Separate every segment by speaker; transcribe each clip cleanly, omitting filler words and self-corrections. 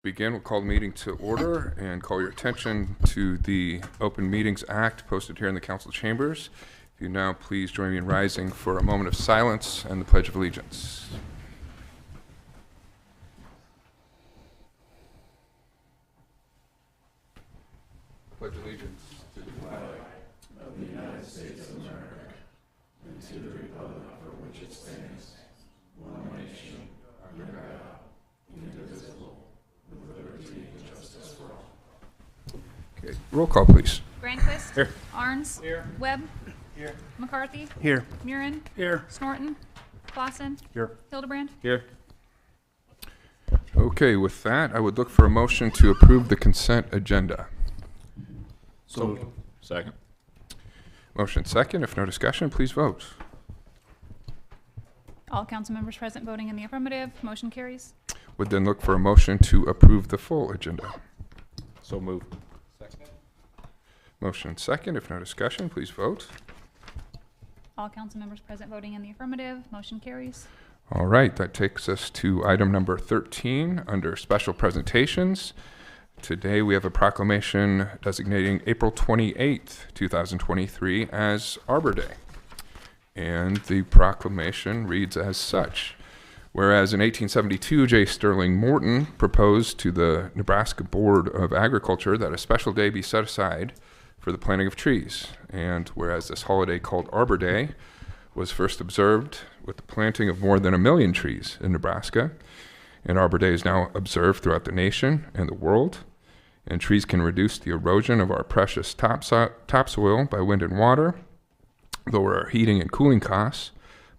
Speaker 1: Begin. We'll call the meeting to order and call your attention to the Open Meetings Act posted here in the council chambers. If you now please join me in rising for a moment of silence and the Pledge of Allegiance. Pledge allegiance to the flag
Speaker 2: of the United States of America and to the republic for which it stands, one nation, under God, indivisible, with liberty and justice for all.
Speaker 1: Okay, roll call, please.
Speaker 3: Granquist.
Speaker 4: Here.
Speaker 3: Arns.
Speaker 4: Here.
Speaker 3: Webb.
Speaker 4: Here.
Speaker 3: McCarthy.
Speaker 4: Here.
Speaker 3: Murin.
Speaker 4: Here.
Speaker 3: Snorton. Clausen.
Speaker 4: Here.
Speaker 3: Hildebrand.
Speaker 4: Here.
Speaker 1: Okay, with that, I would look for a motion to approve the consent agenda.
Speaker 4: So second.
Speaker 1: Motion second. If no discussion, please vote.
Speaker 3: All council members present voting in the affirmative. Motion carries.
Speaker 1: Would then look for a motion to approve the full agenda.
Speaker 4: So moved. Second.
Speaker 1: Motion second. If no discussion, please vote.
Speaker 3: All council members present voting in the affirmative. Motion carries.
Speaker 1: All right, that takes us to item number 13 under special presentations. Today we have a proclamation designating April 28th, 2023 as Arbor Day. And the proclamation reads as such. Whereas in 1872, J. Sterling Morton proposed to the Nebraska Board of Agriculture that a special day be set aside for the planting of trees. And whereas this holiday called Arbor Day was first observed with the planting of more than 1 million trees in Nebraska, and Arbor Day is now observed throughout the nation and the world. And trees can reduce the erosion of our precious topsoil by wind and water, lower our heating and cooling costs,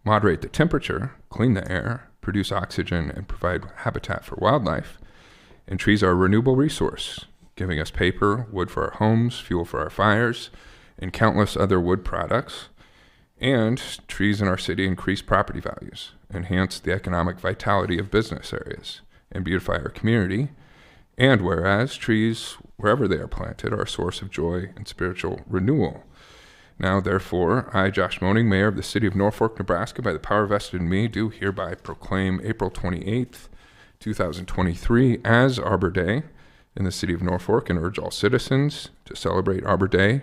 Speaker 1: moderate the temperature, clean the air, produce oxygen, and provide habitat for wildlife. And trees are a renewable resource, giving us paper, wood for our homes, fuel for our fires, and countless other wood products. And trees in our city increase property values, enhance the economic vitality of business areas, and beautify our community. And whereas trees, wherever they are planted, are a source of joy and spiritual renewal. Now, therefore, I, Josh Moaning, Mayor of the City of Norfolk, Nebraska, by the power vested in me, do hereby proclaim April 28th, 2023 as Arbor Day in the City of Norfolk and urge all citizens to celebrate Arbor Day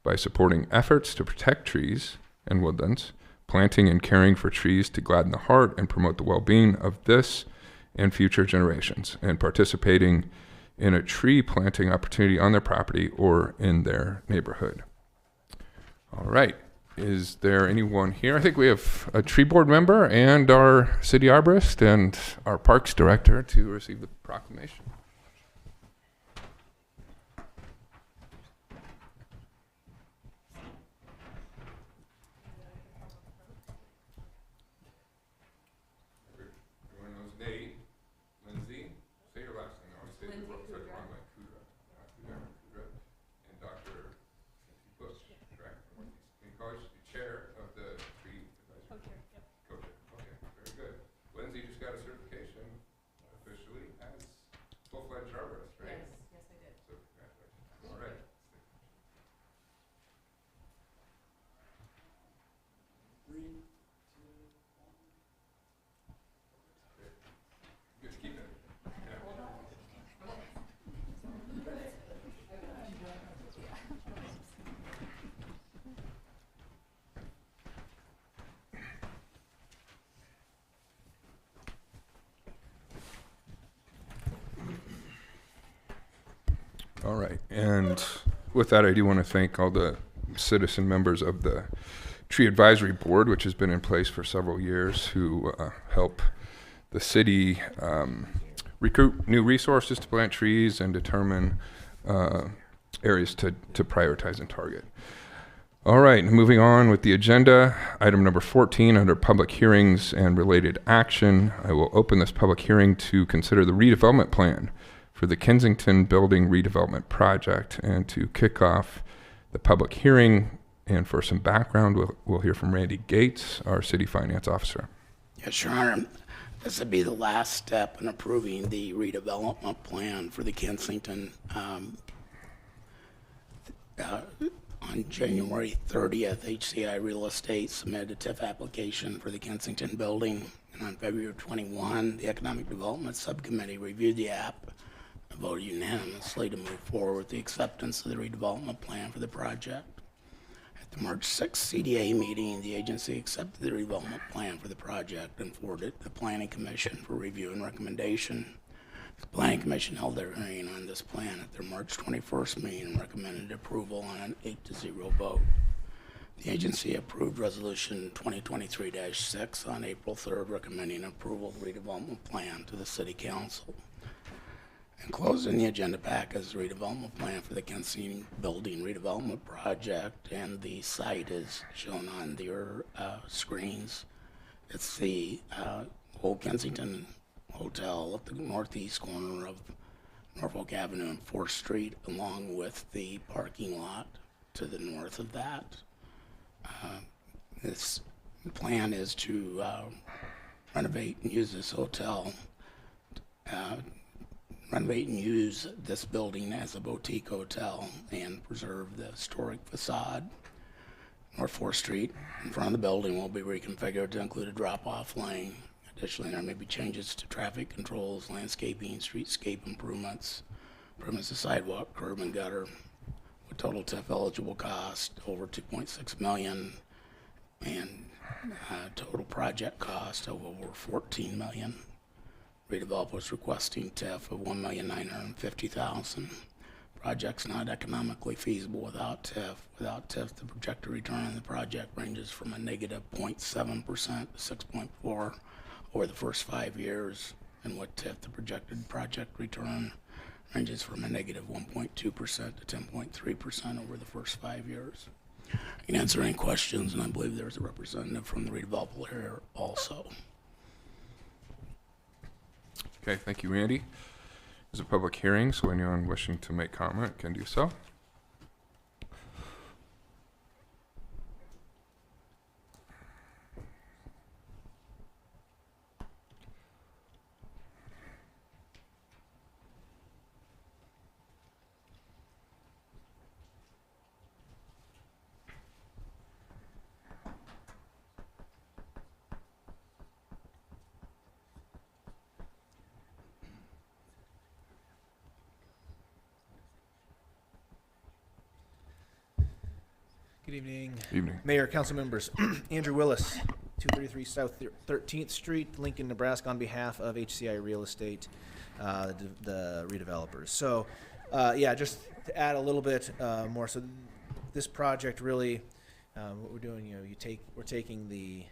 Speaker 1: by supporting efforts to protect trees and woodlands, planting and caring for trees to gladden the heart and promote the well-being of this and future generations, and participating in a tree planting opportunity on their property or in their neighborhood. All right, is there anyone here? I think we have a tree board member and our city arborist and our parks director to receive the proclamation. Everyone knows Nate. Lindsay, say your last name. I always say the wrong way. Kudra. Kudra. And Dr. Bush, correct? In college, the chair of the tree advisory. Co-chair. Okay, very good. Lindsay just got a certification officially as full-fledged arborist, right?
Speaker 5: Yes, I did.
Speaker 1: So congratulations. All right. Just keep it. All right, and with that, I do want to thank all the citizen members of the Tree Advisory Board, which has been in place for several years, who help the city recruit new resources to plant trees and determine areas to prioritize and target. All right, moving on with the agenda, item number 14 under public hearings and related action. I will open this public hearing to consider the redevelopment plan for the Kensington Building Redevelopment Project. And to kick off the public hearing and for some background, we'll hear from Randy Gates, our city finance officer.
Speaker 6: Yes, Your Honor. This would be the last step in approving the redevelopment plan for the Kensington. On January 30th, HCI Real Estate submitted a TIF application for the Kensington building. And on February 21, the Economic Development Subcommittee reviewed the app voted unanimously to move forward with the acceptance of the redevelopment plan for the project. At the March 6th CDA meeting, the agency accepted the redevelopment plan for the project and forwarded it to the Planning Commission for review and recommendation. The Planning Commission held their hearing on this plan at their March 21st meeting and recommended approval on an 8-0 vote. The agency approved Resolution 2023-6 on April 3rd, recommending approval of the redevelopment plan to the City Council. Enclosed in the agenda pack is the redevelopment plan for the Kensington Building redevelopment project, and the site is shown on your screens. It's the Old Kensington Hotel at the northeast corner of Norfolk Avenue and 4th Street, along with the parking lot to the north of that. This plan is to renovate and use this hotel, renovate and use this building as a boutique hotel and preserve the historic facade. North 4th Street, in front of the building, will be reconfigured to include a drop-off lane. Additionally, there may be changes to traffic controls, landscaping, streetscape improvements to sidewalk, curb, and gutter, with total TIF eligible cost over $2.6 million and total project cost of over $14 million. Redevelopers requesting TIF of $1,950,000. Project's not economically feasible without TIF. Without TIF, the projected return on the project ranges from a negative 0.7% to 6.4% over the first 5 years, and with TIF, the projected project return ranges from a negative 1.2% to 10.3% over the first 5 years. I can answer any questions, and I believe there's a representative from the redeveloper here also.
Speaker 1: Okay, thank you, Andy. It's a public hearing, so anyone wishing to make comment can do so.
Speaker 5: Good evening.
Speaker 1: Evening.
Speaker 5: Mayor, council members. Andrew Willis, 233 South 13th Street, Lincoln, Nebraska, on behalf of HCI Real Estate, the redevelopers. So, yeah, just to add a little bit more. So, this project really, what we're doing, we're taking the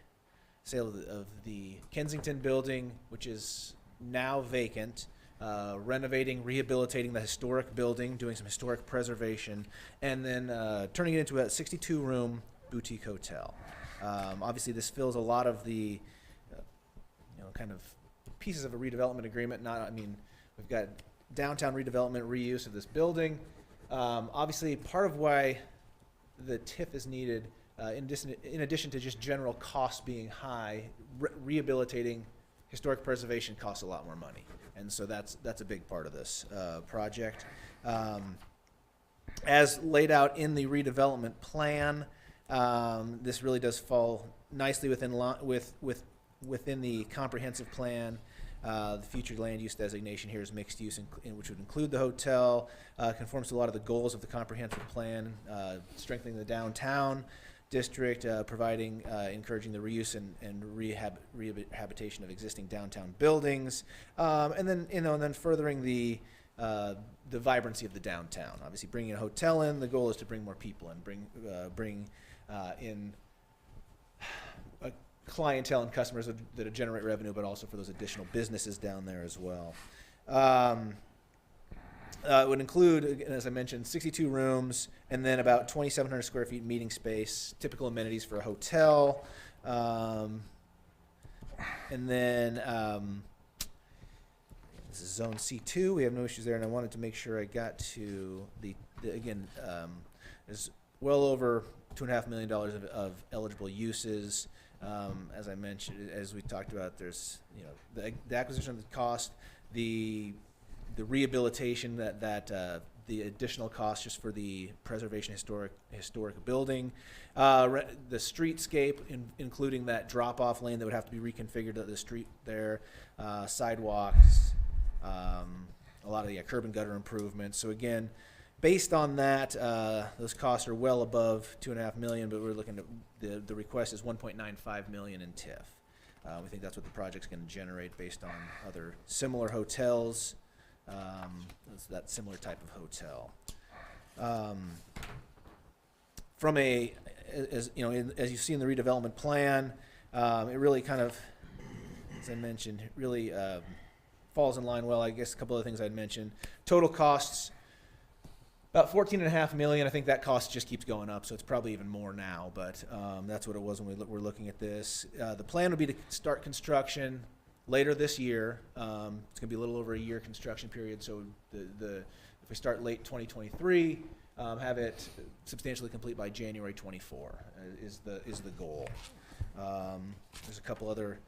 Speaker 5: sale of the Kensington building, which is now vacant, renovating, rehabilitating the historic building, doing some historic preservation, and then turning it into a 62-room boutique hotel. Obviously, this fills a lot of the, kind of pieces of a redevelopment agreement. We've got downtown redevelopment, reuse of this building. Obviously, part of why the TIF is needed, in addition to just general costs being high, rehabilitating historic preservation costs a lot more money. And so that's a big part of this project. As laid out in the redevelopment plan, this really does fall nicely within the comprehensive plan. The future land use designation here is mixed use, which would include the hotel. Conforms to a lot of the goals of the comprehensive plan, strengthening the downtown district, encouraging the reuse and rehabilitation of existing downtown buildings, and then furthering the vibrancy of the downtown. Obviously, bringing a hotel in, the goal is to bring more people in, bring in a clientele and customers that generate revenue, but also for those additional businesses down there as well. It would include, as I mentioned, 62 rooms and then about 2,700 square feet meeting space, typical amenities for a hotel. And then this is Zone C2. We have no issues there, and I wanted to make sure I got to there's well over $2.5 million of eligible uses. As I mentioned, as we talked about, there's the acquisition of the cost, the rehabilitation, the additional cost just for the preservation historic building, the streetscape, including that drop-off lane that would have to be reconfigured at the street there, sidewalks, a lot of the curb and gutter improvements. So again, based on that, those costs are well above $2.5 million, but we're looking at the request is $1.95 million in TIF. We think that's what the project's going to generate based on other similar hotels. That's that similar type of hotel. From a, as you know, as you see in the redevelopment plan, it really kind of, as I mentioned, it really falls in line well. I guess a couple of things I'd mention. Total costs, about $14.5 million. I think that cost just keeps going up, so it's probably even more now. But that's what it was when we were looking at this. The plan would be to start construction later this year. It's going to be a little over a year construction period. So if we start late 2023, have it substantially complete by January 24 is the goal. There's a couple other.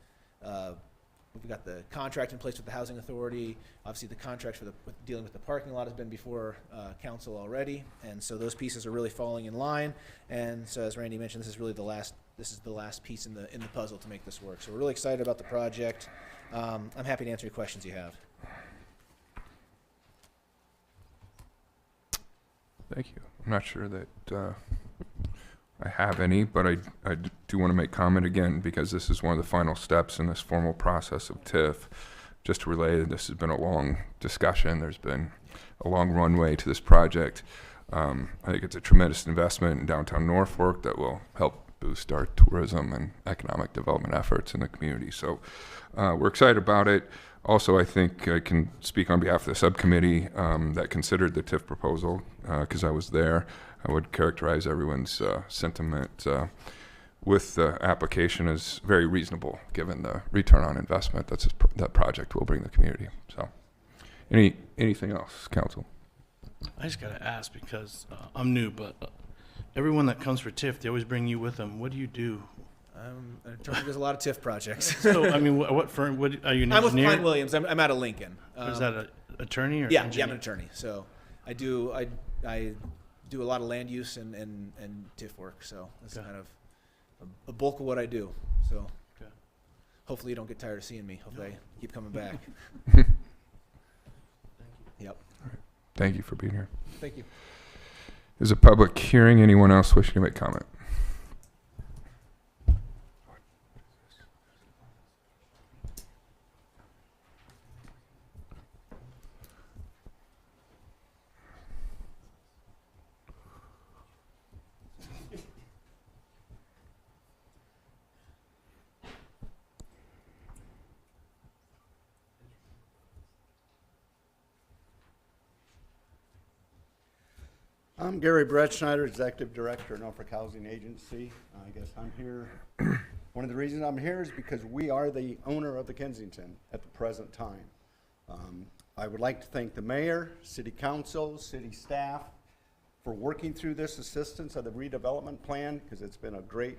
Speaker 5: We've got the contract in place with the Housing Authority. Obviously, the contract for dealing with the parking lot has been before council already, and so those pieces are really falling in line. And so, as Randy mentioned, this is really the last. This is the last piece in the puzzle to make this work. So we're really excited about the project. I'm happy to answer any questions you have.
Speaker 1: Thank you. I'm not sure that I have any, but I do want to make comment again because this is one of the final steps in this formal process of TIF. Just to relay, this has been a long discussion. There's been a long runway to this project. I think it's a tremendous investment in downtown Norfolk that will help boost our tourism and economic development efforts in the community. So we're excited about it. Also, I think I can speak on behalf of the subcommittee that considered the TIF proposal because I was there. I would characterize everyone's sentiment with the application as very reasonable given the return on investment that project will bring the community. So anything else, council?
Speaker 2: I just got to ask because I'm new, but everyone that comes for TIF, they always bring you with them. What do you do?
Speaker 5: There's a lot of TIF projects.
Speaker 2: So, I mean, what firm? What are you an
Speaker 5: I'm with
Speaker 2: engineer?
Speaker 5: Klein Williams. I'm out of Lincoln.
Speaker 2: Is that an attorney or
Speaker 5: Yeah,
Speaker 2: engineer?
Speaker 5: I'm an attorney. So I do a lot of land use and TIF work. So that's
Speaker 2: Okay.
Speaker 5: kind of a bulk of what I do. So
Speaker 2: Okay.
Speaker 5: hopefully you don't get tired of seeing me. Hopefully I keep coming back. Yep.
Speaker 1: Thank you for being here.
Speaker 5: Thank you.
Speaker 1: Is a public hearing. Anyone else wishing to make comment?
Speaker 7: I'm Gary Brettschneider, Executive Director of Norfolk Housing Agency. I guess I'm here. One of the reasons I'm here is because we are the owner of the Kensington at the present time. I would like to thank the mayor, city council, city staff for working through this assistance of the redevelopment plan because it's been a great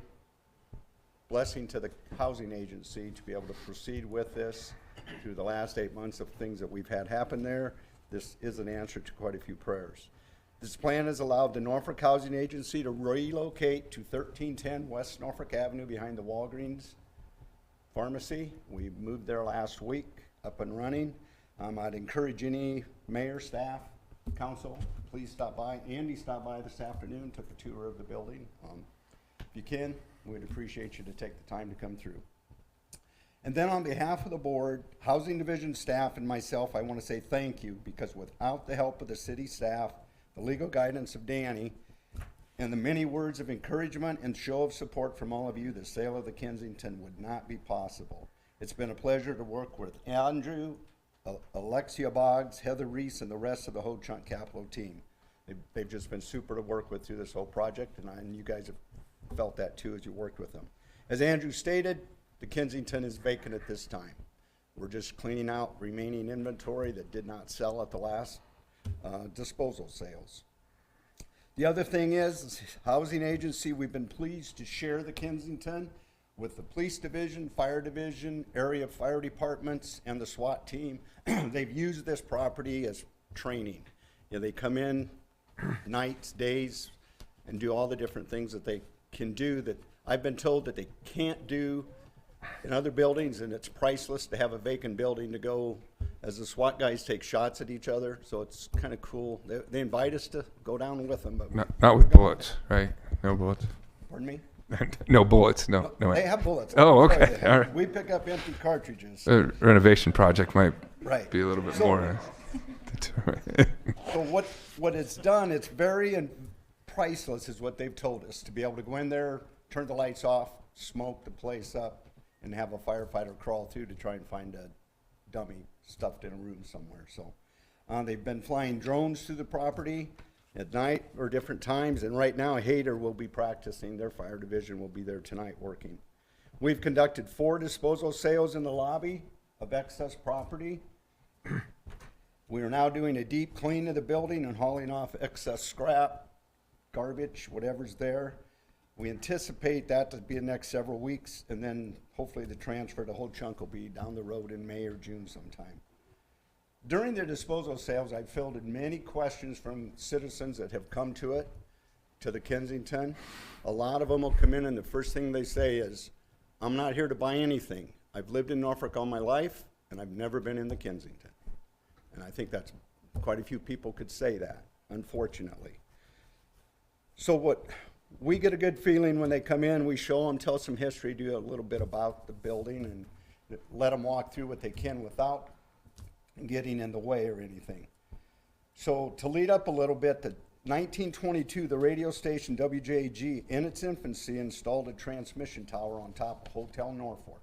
Speaker 7: blessing to the housing agency to be able to proceed with this through the last 8 months of things that we've had happen there. This is an answer to quite a few prayers. This plan has allowed the Norfolk Housing Agency to relocate to 1310 West Norfolk Avenue behind the Walgreens Pharmacy. We moved there last week, up and running. I'd encourage any mayor, staff, council, please stop by. Andy stopped by this afternoon, took a tour of the building. If you can, we'd appreciate you to take the time to come through. And then on behalf of the board, Housing Division staff, and myself, I want to say thank you because without the help of the city staff, the legal guidance of Danny, and the many words of encouragement and show of support from all of you, the sale of the Kensington would not be possible. It's been a pleasure to work with Andrew, Alexia Boggs, Heather Reese, and the rest of the Ho Chunk Capital team. They've just been super to work with through this whole project, and you guys have felt that too as you worked with them. As Andrew stated, the Kensington is vacant at this time. We're just cleaning out remaining inventory that did not sell at the last disposal sales. The other thing is, housing agency, we've been pleased to share the Kensington with the police division, fire division, area fire departments, and the SWAT team. They've used this property as training. You know, they come in nights, days, and do all the different things that they can do that I've been told that they can't do in other buildings, and it's priceless to have a vacant building to go as the SWAT guys take shots at each other, so it's kind of cool. They invite us to go down with them, but
Speaker 1: Not with bullets, right? No bullets.
Speaker 7: pardon me?
Speaker 1: No bullets, no.
Speaker 7: They have bullets.
Speaker 1: Oh,
Speaker 7: I'm sorry,
Speaker 1: okay.
Speaker 7: they have-
Speaker 1: All right.
Speaker 7: We pick up empty cartridges.
Speaker 1: Renovation project might
Speaker 7: Right.
Speaker 1: be a little bit
Speaker 7: So-
Speaker 1: more.
Speaker 7: So what it's done, it's very priceless is what they've told us, to be able to go in there, turn the lights off, smoke the place up, and have a firefighter crawl through to try and find a dummy stuffed in a room somewhere. So they've been flying drones through the property at night or different times, and right now Hayter will be practicing. Their fire division will be there tonight working. We've conducted 4 disposal sales in the lobby of excess property. We are now doing a deep clean of the building and hauling off excess scrap, garbage, whatever's there. We anticipate that to be the next several weeks, and then hopefully the transfer, the whole chunk will be down the road in May or June sometime. During the disposal sales, I've fielded many questions from citizens that have come to the Kensington. A lot of them will come in and the first thing they say is, I'm not here to buy anything. I've lived in Norfolk all my life, and I've never been in the Kensington. And I think that's quite a few people could say that, unfortunately. So what we get a good feeling when they come in, we show them, tell some history, do a little bit about the building, and let them walk through what they can without getting in the way or anything. So to lead up a little bit, the 1922, the radio station WJG, in its infancy, installed a transmission tower on top of Hotel Norfolk.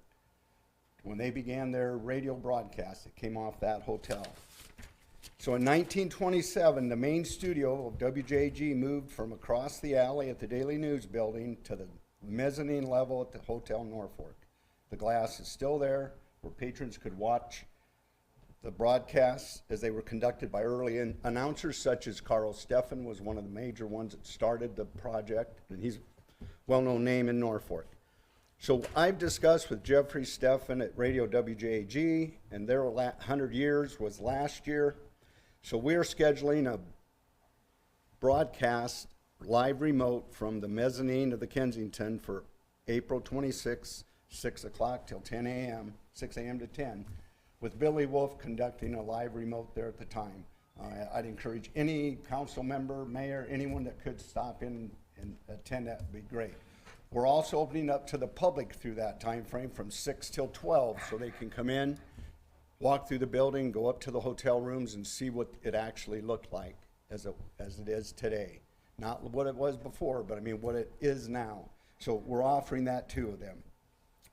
Speaker 7: When they began their radio broadcast, it came off that hotel. So in 1927, the main studio of WJG moved from across the alley at the Daily News building to the mezzanine level at the Hotel Norfolk. The glass is still there where patrons could watch the broadcasts as they were conducted by early announcers such as Carl Steffen was one of the major ones that started the project, and he's a well-known name in Norfolk. So I've discussed with Jeffrey Steffen at Radio WJG, and their 100 years was last year. So we're scheduling a broadcast live remote from the mezzanine of the Kensington for April 26, 6 o'clock till 10 a.m., 6 a.m. to 10, with Billy Wolf conducting a live remote there at the time. I'd encourage any council member, mayor, anyone that could stop in and attend, that would be great. We're also opening up to the public through that time frame from 6 till 12, so they can come in, walk through the building, go up to the hotel rooms and see what it actually looked like as it is today. Not what it was before, but I mean what it is now. So we're offering that to them.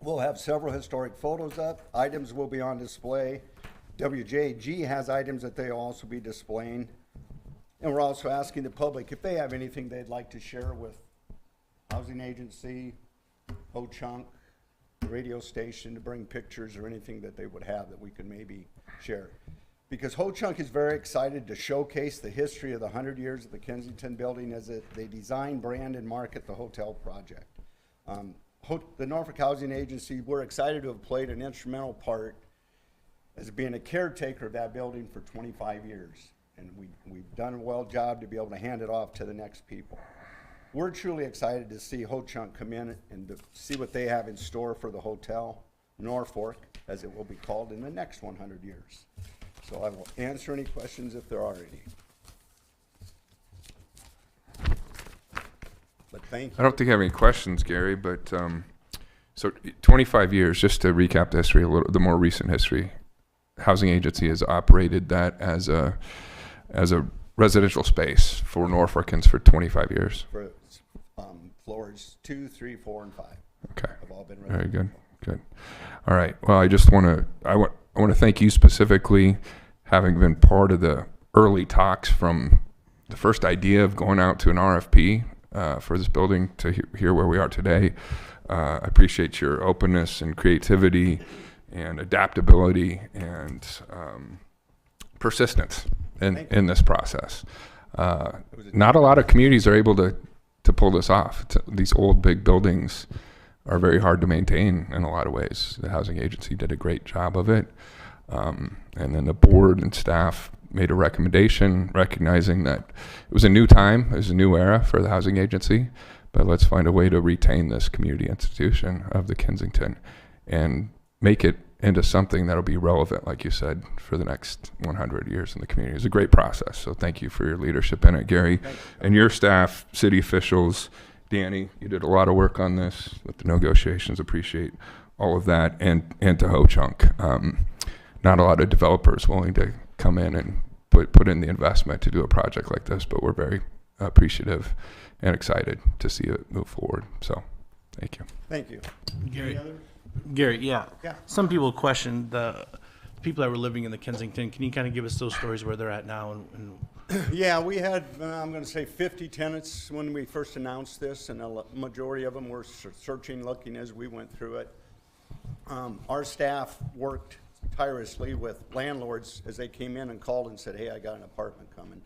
Speaker 7: We'll have several historic photos up. Items will be on display. WJG has items that they'll also be displaying. And we're also asking the public if they have anything they'd like to share with housing agency, Ho-Chunk, radio station, to bring pictures or anything that they would have that we could maybe share. Because Ho-Chunk is very excited to showcase the history of the 100 years of the Kensington building as they design, brand, and market the hotel project. The Norfolk Housing Agency, we're excited to have played an instrumental part as being a caretaker of that building for 25 years. And we've done a well job to be able to hand it off to the next people. We're truly excited to see Ho-Chunk come in and to see what they have in store for the Hotel Norfolk, as it will be called, in the next 100 years. So I will answer any questions if there are any. But thank
Speaker 1: I
Speaker 7: you.
Speaker 1: don't think I have any questions, Gary, but so 25 years, just to recap the history a little, the more recent history. Housing agency has operated that as a residential space for Norfolkans for 25 years.
Speaker 7: For floors 2, 3, 4, and 5
Speaker 1: Okay.
Speaker 7: have all been
Speaker 1: Very
Speaker 7: ready.
Speaker 1: good. All right. Well, I just want to thank you specifically, having been part of the early talks from the first idea of going out to an RFP for this building to here where we are today. I appreciate your openness and creativity and adaptability and persistence in this process. Not a lot of communities are able to pull this off. These old big buildings are very hard to maintain in a lot of ways. The housing agency did a great job of it. And then the board and staff made a recommendation recognizing that it was a new time, it was a new era for the housing agency, but let's find a way to retain this community institution of the Kensington and make it into something that'll be relevant, like you said, for the next 100 years in the community. It's a great process. So thank you for your leadership in it, Gary, and your staff, city officials. Danny, you did a lot of work on this with the negotiations. Appreciate all of that, and to Ho-Chunk. Not a lot of developers willing to come in and put in the investment to do a project like this, but we're very appreciative and excited to see it move forward. So thank you.
Speaker 7: Thank you.
Speaker 8: Gary,
Speaker 7: Any others?
Speaker 8: Gary, yeah.
Speaker 7: Yeah.
Speaker 8: Some people question the people that were living in the Kensington. Can you kind of give us those stories where they're at now? And
Speaker 7: Yeah, we had, I'm going to say 50 tenants when we first announced this, and a majority of them were searching, looking as we went through it. Our staff worked tirelessly with landlords as they came in and called and said, hey, I got an apartment coming.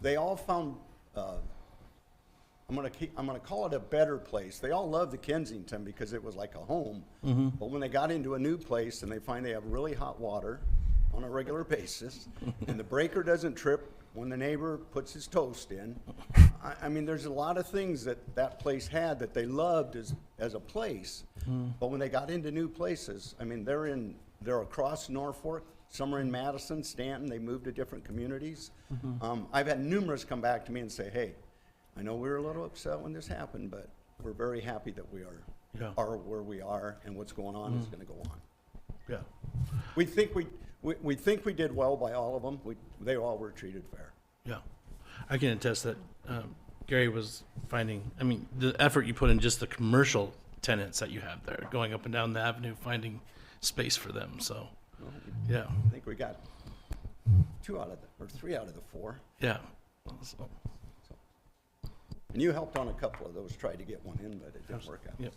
Speaker 7: They all found, I'm going to call it a better place. They all loved the Kensington because it was like a home. But when they got into a new place and they find they have really hot water on a regular basis, and the breaker doesn't trip when the neighbor puts his toast in. I mean, there's a lot of things that place had that they loved as a place. But when they got into new places, I mean, they're across Norfolk, some are in Madison, Stanton, they moved to different communities. I've had numerous come back to me and say, hey, I know we were a little upset when this happened, but we're very happy that we are where we are, and what's going on is gonna go on.
Speaker 8: yeah.
Speaker 7: We think we did well by all of them. They all were treated fair.
Speaker 8: Yeah, I can attest that Gary was finding, I mean, the effort you put in just the commercial tenants that you have there, going up and down the avenue, finding space for them. So, yeah,
Speaker 7: I think we got 3 out of the 4.
Speaker 8: yeah. So,
Speaker 7: And you helped on a couple of those, tried to get one in, but it didn't work out.
Speaker 8: yep.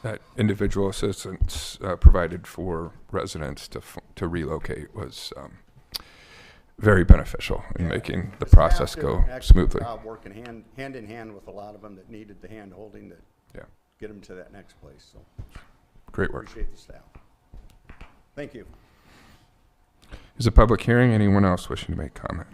Speaker 1: That individual assistance provided for residents to relocate was very beneficial in making the process go smoothly.
Speaker 7: Working hand in hand with a lot of them that needed the hand holding to
Speaker 1: Yeah,
Speaker 7: get them to that next place. So
Speaker 1: great work.
Speaker 7: appreciate the staff. Thank you.
Speaker 1: Is a public hearing? Anyone else wishing to make comment?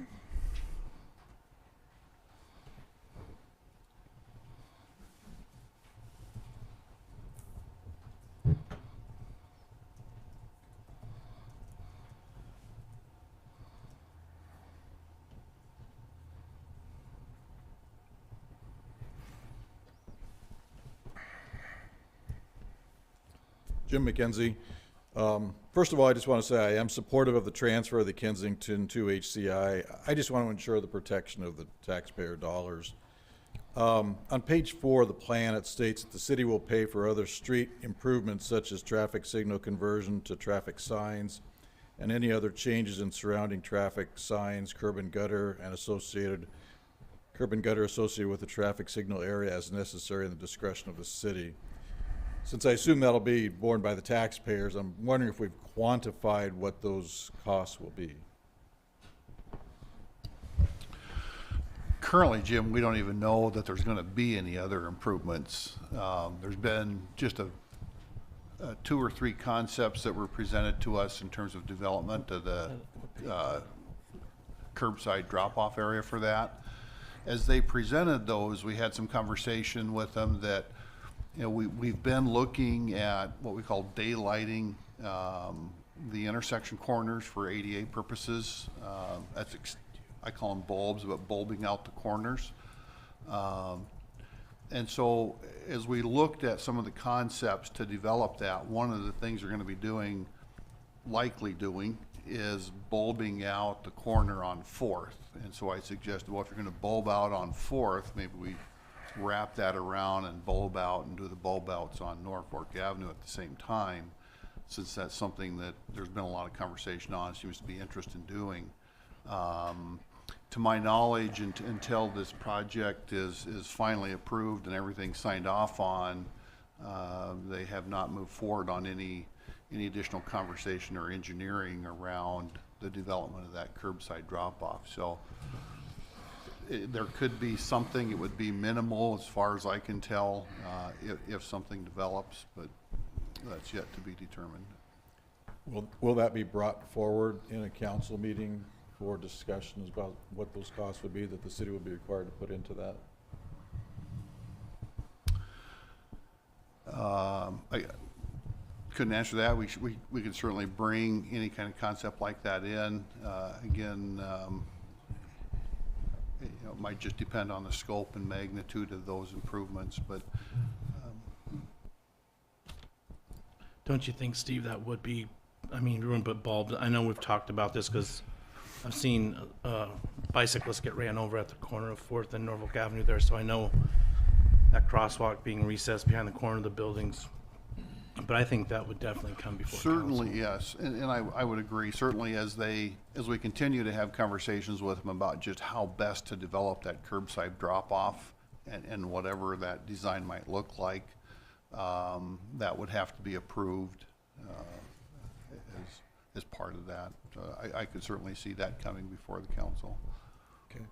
Speaker 2: Jim McKenzie. First of all, I just want to say I am supportive of the transfer of the Kensington to HCI. I just want to ensure the protection of the taxpayer dollars. On page 4 of the plan, it states that the city will pay for other street improvements such as traffic signal conversion to traffic signs and any other changes in surrounding traffic signs, curb and gutter associated with the traffic signal area as necessary in the discretion of the city. Since I assume that'll be borne by the taxpayers, I'm wondering if we've quantified what those costs will be.
Speaker 9: Currently, Jim, we don't even know that there's going to be any other improvements. There's been just a 2 or 3 concepts that were presented to us in terms of development of the curbside drop-off area for that. As they presented those, we had some conversation with them that, you know, we've been looking at what we call daylighting the intersection corners for ADA purposes. I call them bulbs, but bulbing out the corners. And so as we looked at some of the concepts to develop that, one of the things we're going to be likely doing, is bulbing out the corner on 4th. And so I suggested, well, if you're going to bulb out on 4th, maybe we wrap that around and bulb out and do the bulb outs on Norfolk Avenue at the same time, since that's something that there's been a lot of conversation on, seems to be interest in doing. To my knowledge, until this project is finally approved and everything's signed off on, they have not moved forward on any additional conversation or engineering around the development of that curbside drop-off. So there could be something, it would be minimal as far as I can tell, if something develops, but that's yet to be determined.
Speaker 2: Will that be brought forward in a council meeting for discussions about what those costs would be that the city would be required to put into that?
Speaker 9: couldn't answer that. We could certainly bring any kind of concept like that in. Again, it might just depend on the scope and magnitude of those improvements, but
Speaker 8: Don't you think, Steve, that would be, I mean, room but bulbs? I know we've talked about this because I've seen bicyclists get ran over at the corner of 4th and Norfolk Avenue there, so I know that crosswalk being recessed behind the corner of the buildings. But I think that would definitely come before
Speaker 9: certainly,
Speaker 8: council.
Speaker 9: yes, and I would agree. Certainly, as we continue to have conversations with them about just how best to develop that curbside drop-off and whatever that design might look like, that would have to be approved as part of that. I could certainly see that coming before the council.
Speaker 2: Okay.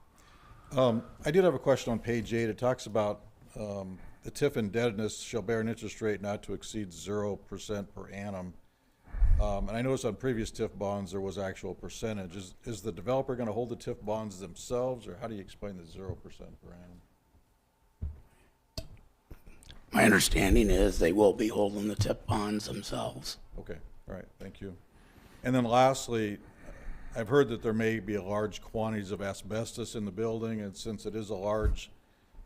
Speaker 2: I did have a question on page 8. It talks about the TIF indebtedness shall bear an interest rate not to exceed 0% per annum. And I noticed on previous TIF bonds there was actual percentage. Is the developer going to hold the TIF bonds themselves, or how do you explain the 0% per annum?
Speaker 6: My understanding is they will be holding the TIP bonds themselves.
Speaker 2: Okay, all right, thank you. And then lastly, I've heard that there may be large quantities of asbestos in the building, and since it is a large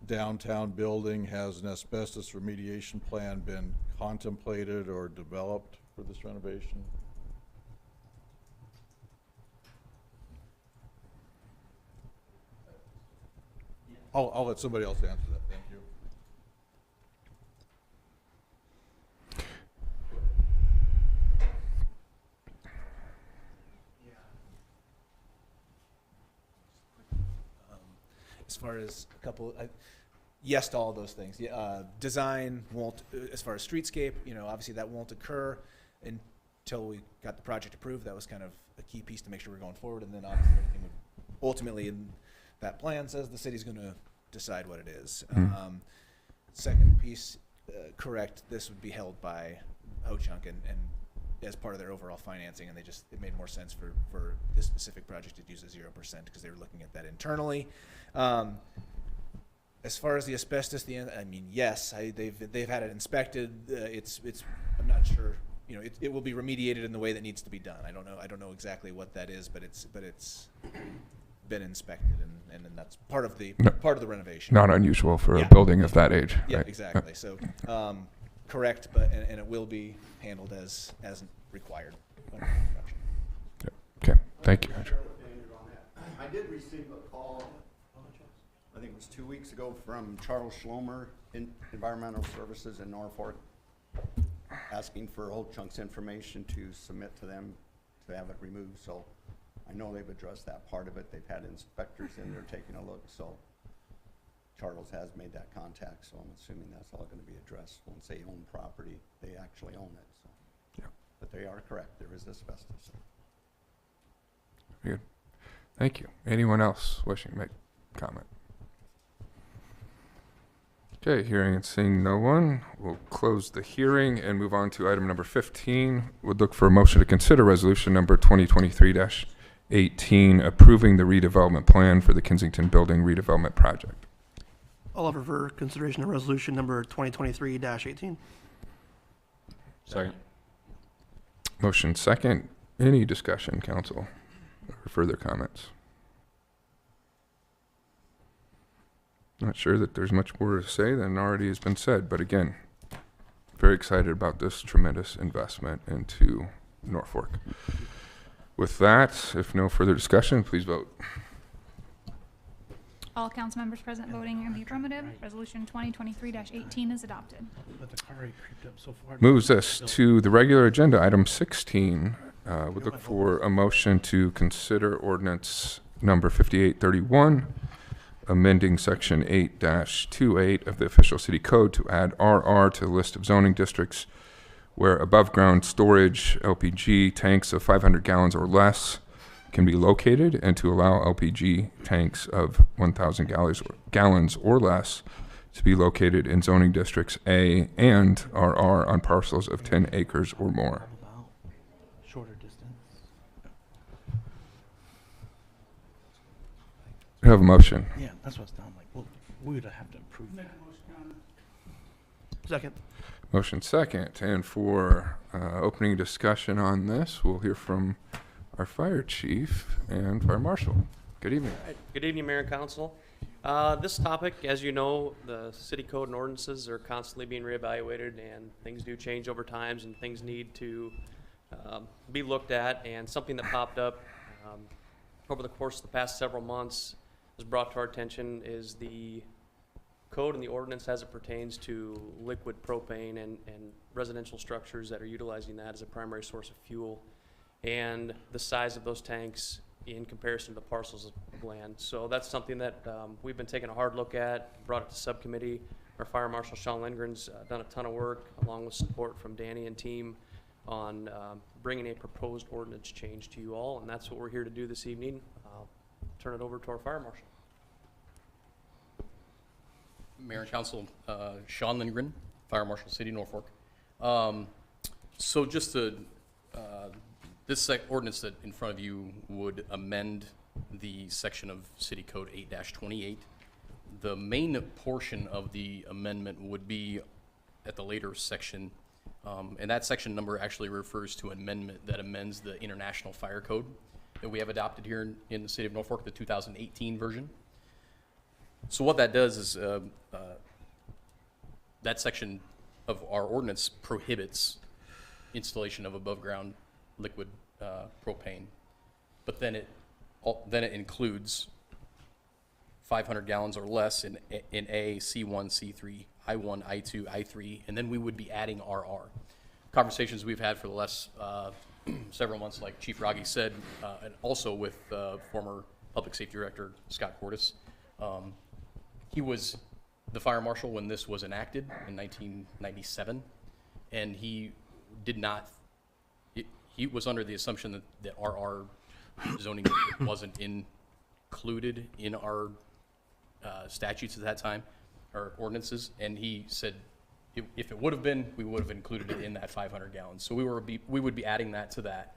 Speaker 2: downtown building, has an asbestos remediation plan been contemplated or developed for this renovation? I'll let somebody else answer that, thank you.
Speaker 5: As far as a couple, yes to all those things. Yeah, design won't, as far as streetscape, obviously that won't occur until we got the project approved. That was kind of a key piece to make sure we're going forward, and then obviously everything would ultimately in that plan says the city's going to decide what it is. Second piece, correct, this would be held by Ho-Chunk and as part of their overall financing, and it made more sense for this specific project to use a 0% because they were looking at that internally. As far as the asbestos, yes, they've had it inspected. I'm not sure. It will be remediated in the way that needs to be done. I don't know exactly what that is, but it's been inspected, and then that's part of the renovation.
Speaker 1: Not unusual for
Speaker 5: Yeah.
Speaker 1: a building of that age.
Speaker 5: Yeah,
Speaker 1: right?
Speaker 5: exactly. So, correct, but and it will be handled as required under construction.
Speaker 1: Okay, thank you, Andrew.
Speaker 7: I did receive a call, I think it was 2 weeks ago, from Charles Schlomer in Environmental Services in Norfolk, asking for Old Chunk's information to submit to them to have it removed. So I know they've addressed that part of it. They've had inspectors in there taking a look. So Charles has made that contact. So I'm assuming that's all going to be addressed once they own property. They actually own it. So.
Speaker 1: Yeah.
Speaker 7: But they are correct. There is asbestos.
Speaker 1: Very good. Thank you. Anyone else wishing to make comment? Okay, hearing and seeing no one, we'll close the hearing and move on to item number 15. We'll look for a motion to consider resolution number 2023-18, approving the redevelopment plan for the Kensington Building redevelopment project.
Speaker 10: I'll offer for consideration of resolution number 2023-18.
Speaker 4: Second.
Speaker 1: Motion second. Any discussion, council, or further comments? Not sure that there's much more to say than already has been said, but again, very excited about this tremendous investment into Norfolk. With that, if no further discussion, please vote.
Speaker 3: All council members present voting in the affirmative. Resolution 2023-18 is adopted.
Speaker 8: But the car rate creeped up so far.
Speaker 1: Moves us to the regular agenda, item 16. We look for a motion to consider ordinance number 5831, amending section 8-28 of the official city code to add RR to the list of zoning districts where above-ground storage LPG tanks of 500 gallons or less can be located, and to allow LPG tanks of 1,000 gallons or less to be located in zoning districts A and RR on parcels of 10 acres or more.
Speaker 8: About shorter distance.
Speaker 1: We have a motion.
Speaker 8: Yeah, that's what's down. Like, well, we would have to approve that.
Speaker 10: Second.
Speaker 1: Motion second, and for opening discussion on this, we'll hear from our fire chief and fire marshal. Good evening.
Speaker 11: Good evening, Mayor and Council. This topic, as you know, the city code and ordinances are constantly being reevaluated, and things do change over times, and things need to be looked at. And something that popped up over the course of the past several months was brought to our attention is the code and the ordinance as it pertains to liquid propane and residential structures that are utilizing that as a primary source of fuel, and the size of those tanks in comparison to the parcels of land. So that's something that we've been taking a hard look at, brought it to subcommittee. Our Fire Marshal Sean Lindgren's done a ton of work, along with support from Danny and team, on bringing a proposed ordinance change to you all, and that's what we're here to do this evening. I'll turn it over to our Fire Marshal.
Speaker 4: Mayor and Council, Sean Lindgren, Fire Marshal, City of Norfolk. So just to, this ordinance that in front of you would amend the section of City Code 8-28. The main portion of the amendment would be at the later section, and that section number actually refers to an amendment that amends the International Fire Code that we have adopted here in the City of Norfolk, the 2018 version. So what that does is that section of our ordinance prohibits installation of above-ground liquid propane, but then it includes 500 gallons or less in A, C1, C3, I1, I2, I3, and then we would be adding RR. Conversations we've had for the last several months, like Chief Rogge said, and also with former Public Safety Director Scott Cordes. He was the fire marshal when this was enacted in 1997, and he did not, he was under the assumption that RR zoning wasn't included in our statutes at that time, or ordinances, and he said if it would have been, we would have included it in that 500 gallons. So we would be adding that to that.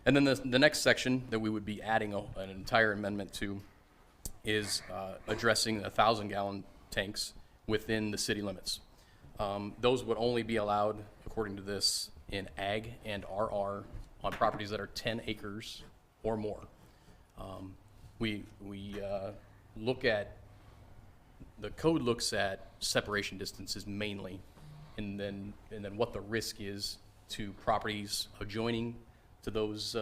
Speaker 4: And then the next section that we would be adding an entire amendment to is addressing 1,000-gallon tanks within the city limits. Those would only be allowed, according to this, in ag and RR on properties that are 10 acres or more. We look at, the code looks at separation distances mainly, and then what the risk is to properties adjoining to those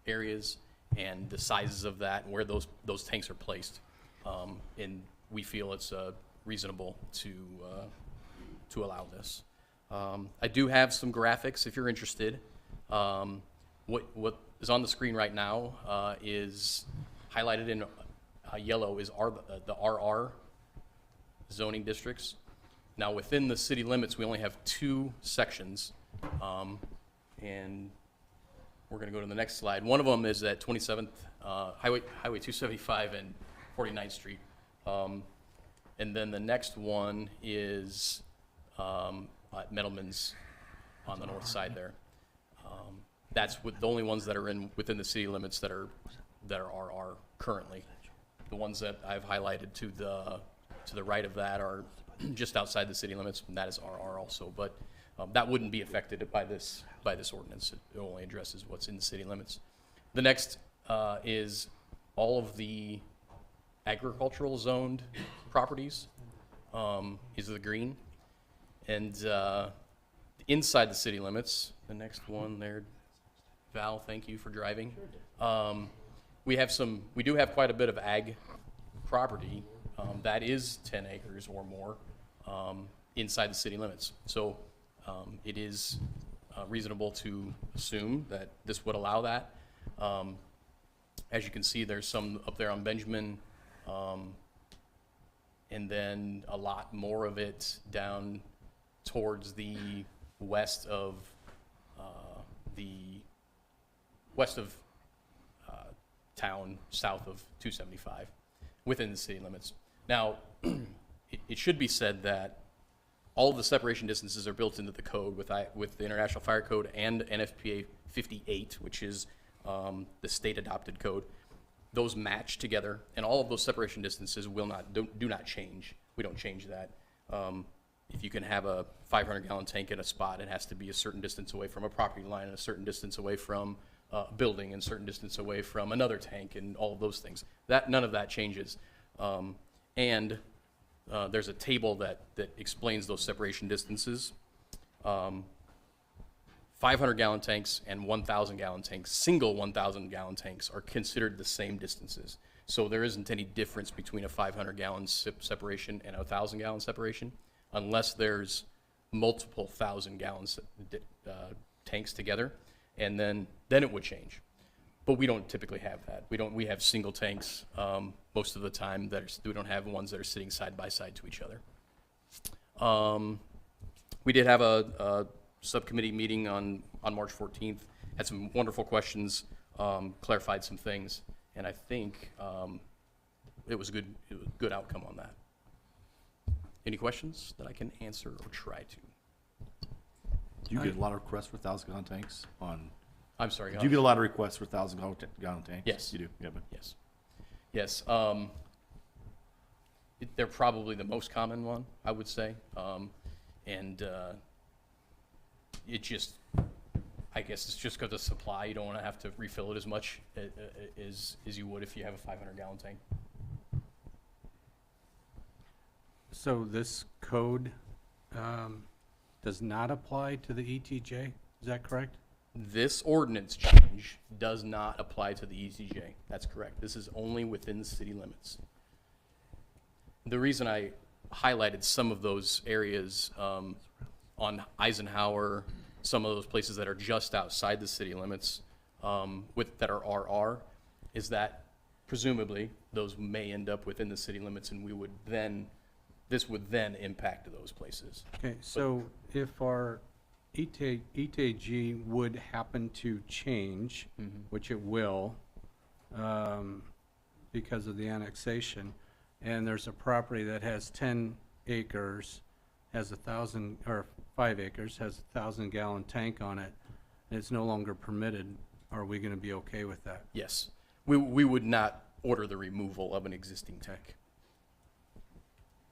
Speaker 4: areas, and the sizes of that, and where those tanks are placed. And we feel it's reasonable to allow this. I do have some graphics if you're interested. What is on the screen right now is highlighted in yellow is the RR zoning districts. Now within the city limits, we only have 2 sections, and we're going to go to the next slide. One of them is at 27th, Highway 275 and 49th Street. And then the next one is at Meadowman's on the north side there. That's the only ones that are within the city limits that are RR currently. The ones that I've highlighted to the right of that are just outside the city limits, and that is RR also. But that wouldn't be affected by this ordinance. It only addresses what's in the city limits. The next is all of the agricultural zoned properties is the green, and inside the city limits, the next one there, Val, thank you for driving. We do have quite a bit of ag property that is 10 acres or more inside the city limits. So it is reasonable to assume that this would allow that. As you can see, there's some up there on Benjamin, and then a lot more of it down towards the west of town, south of 275, within the city limits. Now, it should be said that all of the separation distances are built into the code with the International Fire Code and NFPA 58, which is the state-adopted code. Those match together, and all of those separation distances do not change. We don't change that. if you can have a 500-gallon tank in a spot, it has to be a certain distance away from a property line, and a certain distance away from a building, and a certain distance away from another tank, and all of those things. None of that changes. There's a table that explains those separation distances. 500-gallon tanks and 1,000-gallon tanks, single 1,000-gallon tanks, are considered the same distances. So there isn't any difference between a 500-gallon separation and a 1,000-gallon separation, unless there's multiple 1,000-gallon tanks together, and then it would change. But we don't typically have that. We have single tanks most of the time. We don't have ones that are sitting side by side to each other. We did have a subcommittee meeting on March 14th, had some wonderful questions, clarified some things, and I think it was a good outcome on that. Any questions that I can answer or try to?
Speaker 12: Do you get a lot of requests for 1,000-gallon tanks on?
Speaker 4: I'm sorry.
Speaker 12: Do you get a lot of requests for 1,000-gallon tanks?
Speaker 4: Yes.
Speaker 12: You do? Yeah, but
Speaker 4: Yes. They're probably the most common one, I would say. It just, I guess it's just because of supply. You don't want to have to refill it as much as you would if you have a 500-gallon tank.
Speaker 13: So this code does not apply to the ETJ, is that correct?
Speaker 4: This ordinance change does not apply to the ETJ. That's correct. This is only within the city limits. The reason I highlighted some of those areas on Eisenhower, some of those places that are just outside the city limits that are RR, is that presumably those may end up within the city limits, and this would then impact those places.
Speaker 13: Okay, so if our ETG would happen to change, which it will, because of the annexation, and there's a property that has 10 acres, has 1,000, or 5 acres, has a 1,000-gallon tank on it, and it's no longer permitted, are we going to be okay with that?
Speaker 4: Yes. We would not order the removal of an existing tank.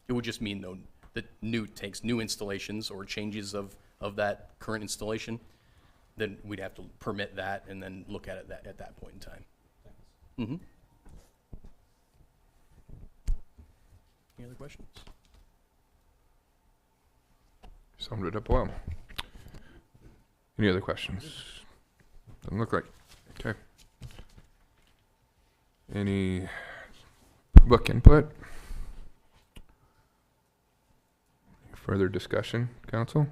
Speaker 4: It would just mean, though, that new tanks, new installations or changes of that current installation, then we'd have to permit that and then look at it at that point in time. Mm-hmm. Any other questions?
Speaker 1: Summed it up well. Any other questions? Doesn't look like. Okay. Any public input? Further discussion, council?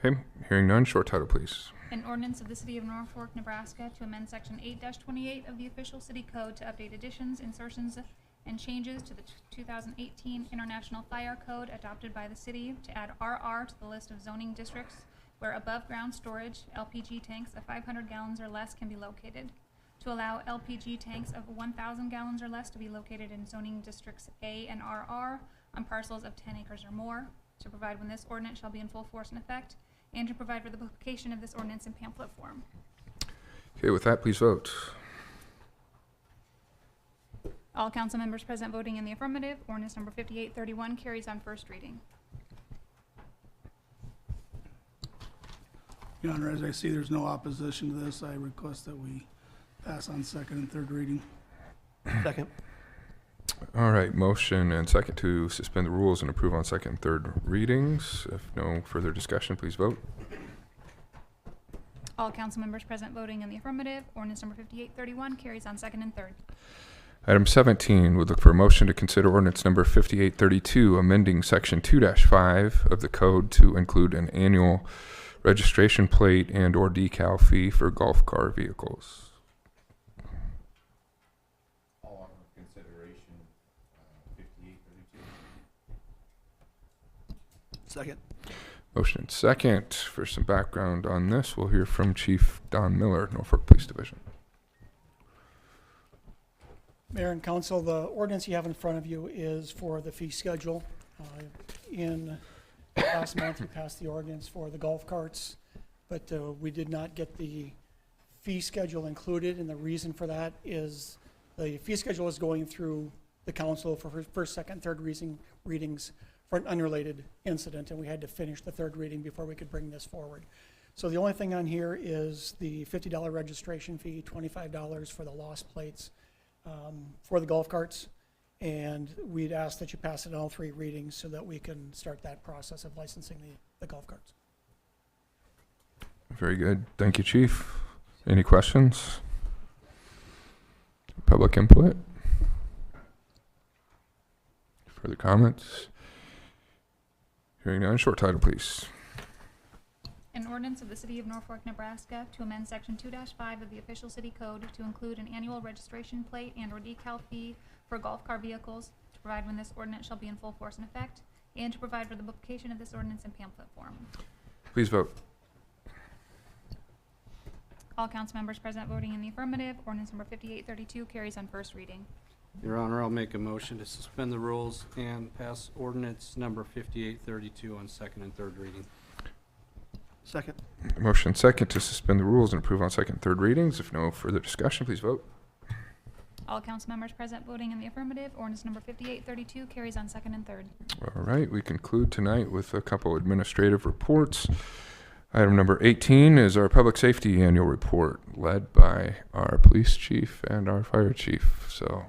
Speaker 1: Okay, hearing none, short title, please.
Speaker 3: An ordinance of the City of Norfolk, Nebraska to amend Section 8-28 of the official city code to update additions, insertions, and changes to the 2018 International Fire Code adopted by the city to add RR to the list of zoning districts where above-ground storage LPG tanks of 500 gallons or less can be located, to allow LPG tanks of 1,000 gallons or less to be located in zoning districts A and RR on parcels of 10 acres or more, to provide when this ordinance shall be in full force and effect, and to provide for the publication of this ordinance in pamphlet form.
Speaker 1: Okay, with that, please vote.
Speaker 3: All council members present voting in the affirmative. Ordinance number 5831 carries on first reading.
Speaker 2: Your Honor, as I see there's no opposition to this, I request that we pass on second and third reading.
Speaker 10: Second.
Speaker 1: All right, motion and second to suspend the rules and approve on second and third readings. If no further discussion, please vote.
Speaker 3: All council members present voting in the affirmative. Ordinance number 5831 carries on second and third.
Speaker 1: Item 17 would look for a motion to consider ordinance number 5832, amending section 2-5 of the code to include an annual registration plate and or decal fee for golf car vehicles.
Speaker 12: All offer consideration 5832.
Speaker 10: Second.
Speaker 1: Motion and second. For some background on this, we'll hear from Chief Don Miller, Norfolk Police Division.
Speaker 14: Mayor and Council, the ordinance you have in front of you is for the fee schedule. In last month, we passed the ordinance for the golf carts, but we did not get the fee schedule included, and the reason for that is the fee schedule is going through the council for first, second, third readings for an unrelated incident, and we had to finish the third reading before we could bring this forward. So the only thing on here is the $50 registration fee, $25 for the lost plates for the golf carts. And we'd ask that you pass it in all 3 readings so that we can start that process of licensing the golf carts.
Speaker 1: Very good. Thank you, Chief. Any questions? Public input? Further comments? Hearing none, short title, please.
Speaker 3: An ordinance of the City of Norfolk, Nebraska to amend Section 2-5 of the official city code to include an annual registration plate and/or decal fee for golf car vehicles, to provide when this ordinance shall be in full force and effect, and to provide for the publication of this ordinance in pamphlet form.
Speaker 1: Please vote.
Speaker 3: All council members present voting in the affirmative. Ordinance number 5832 carries on first reading.
Speaker 13: Your Honor, I'll make a motion to suspend the rules and pass ordinance number 5832 on second and third reading.
Speaker 10: Second.
Speaker 1: Motion second to suspend the rules and approve on second and third readings. If no further discussion, please vote.
Speaker 3: All council members present voting in the affirmative. Ordinance number 5832 carries on second and third.
Speaker 1: All right, we conclude tonight with a couple administrative reports. Item number 18 is our public safety annual report, led by our police chief and our fire chief. So,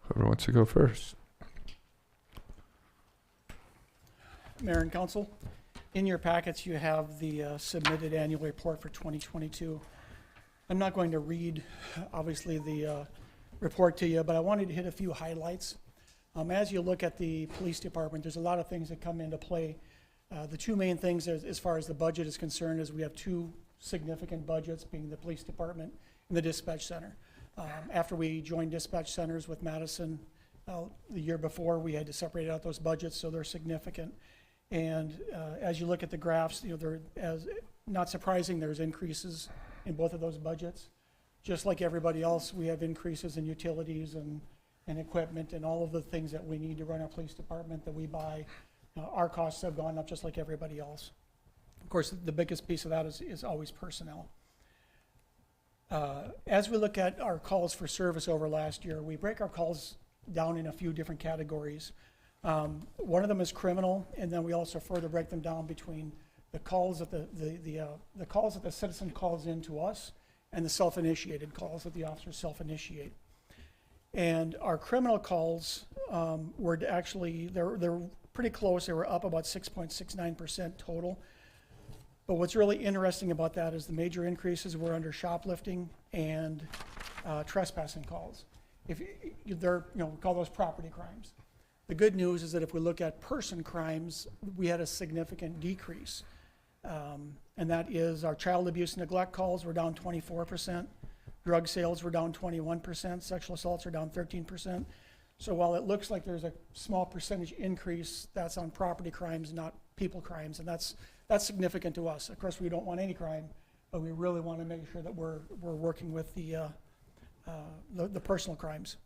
Speaker 1: whoever wants to go first.
Speaker 14: Mayor and council, in your packets you have the submitted annual report for 2022. I'm not going to read, obviously, the report to you, but I wanted to hit a few highlights. As you look at the police department, there's a lot of things that come into play. The 2 main things as far as the budget is concerned is we have 2 significant budgets, being the police department and the dispatch center. After we joined dispatch centers with Madison the year before, we had to separate out those budgets, so they're significant. And as you look at the graphs, not surprising, there's increases in both of those budgets. Just like everybody else, we have increases in utilities and equipment and all of the things that we need to run our police department that we buy. Our costs have gone up just like everybody else. Of course, the biggest piece of that is always personnel. As we look at our calls for service over last year, we break our calls down in a few different categories. One of them is criminal, and then we also further break them down between the calls that the calls that the citizen calls in to us and the self-initiated calls that the officers self-initiate. And our criminal calls were actually, they're pretty close. They were up about 6.69% total. But what's really interesting about that is the major increases were under shoplifting and trespassing calls. We call those property crimes. The good news is that if we look at person crimes, we had a significant decrease. And that is our child abuse and neglect calls were down 24%. Drug sales were down 21%. Sexual assaults are down 13%. So while it looks like there's a small percentage increase, that's on property crimes, not people crimes. And that's significant to us. Of course, we don't want any crime, but we really want to make sure that we're working with the personal crimes.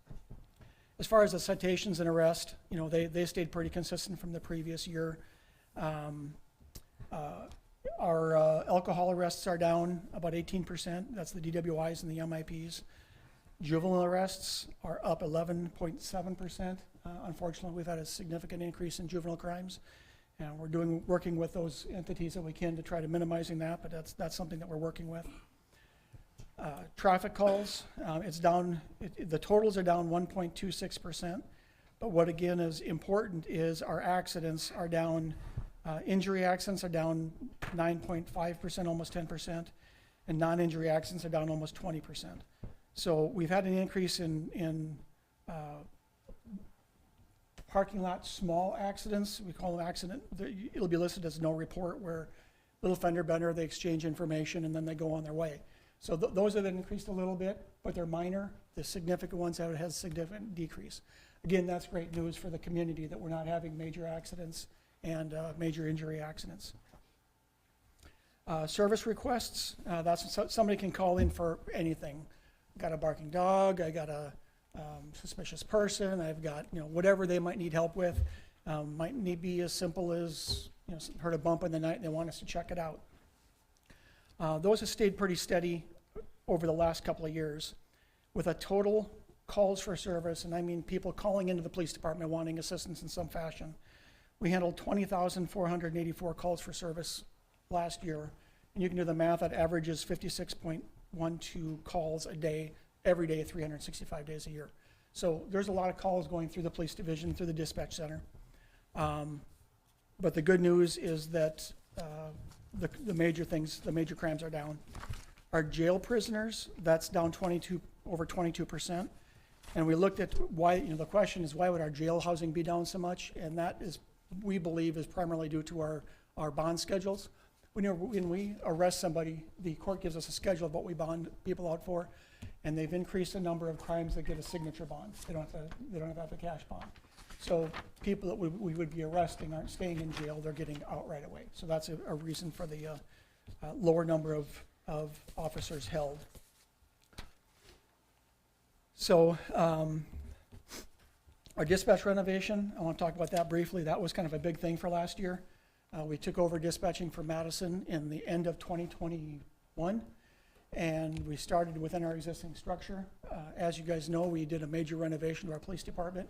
Speaker 14: As far as the citations and arrest, they stayed pretty consistent from the previous year. Our alcohol arrests are down about 18%. That's the DWIs and the MIPs. Juvenile arrests are up 11.7%. Unfortunately, we've had a significant increase in juvenile crimes. And we're working with those entities that we can to try to minimizing that, but that's something that we're working with. Traffic calls, it's down, the totals are down 1.26%. But what again is important is our accidents are down, injury accidents are down 9.5%, almost 10%, and non-injury accidents are down almost 20%. So we've had an increase in parking lot small accidents. We call them accident. It'll be listed as no report, where little fender bender, they exchange information and then they go on their way. So those have increased a little bit, but they're minor. The significant ones have a significant decrease. Again, that's great news for the community that we're not having major accidents and major injury accidents. Service requests, that's somebody can call in for anything. Got a barking dog, I got a suspicious person, I've got whatever they might need help with. Might need be as simple as heard a bump in the night and they want us to check it out. Those have stayed pretty steady over the last couple of years, with a total calls for service, and I mean people calling into the police department wanting assistance in some fashion. We handled 20,484 calls for service last year, and you can do the math, that averages 56.12 calls a day, every day, 365 days a year. So there's a lot of calls going through the police division, through the dispatch center. But the good news is that the major things, the major crimes are down. Our jail prisoners, that's down over 22%. And we looked at why, the question is, why would our jail housing be down so much? And that is, we believe, is primarily due to our bond schedules. When we arrest somebody, the court gives us a schedule of what we bond people out for, and they've increased the number of crimes that get a signature bond. They don't have to have the cash bond. So people that we would be arresting aren't staying in jail, they're getting out right away. So that's a reason for the lower number of officers held. So our dispatch renovation, I want to talk about that briefly. That was kind of a big thing for last year. We took over dispatching for Madison in the end of 2021, and we started within our existing structure. As you guys know, we did a major renovation to our police department,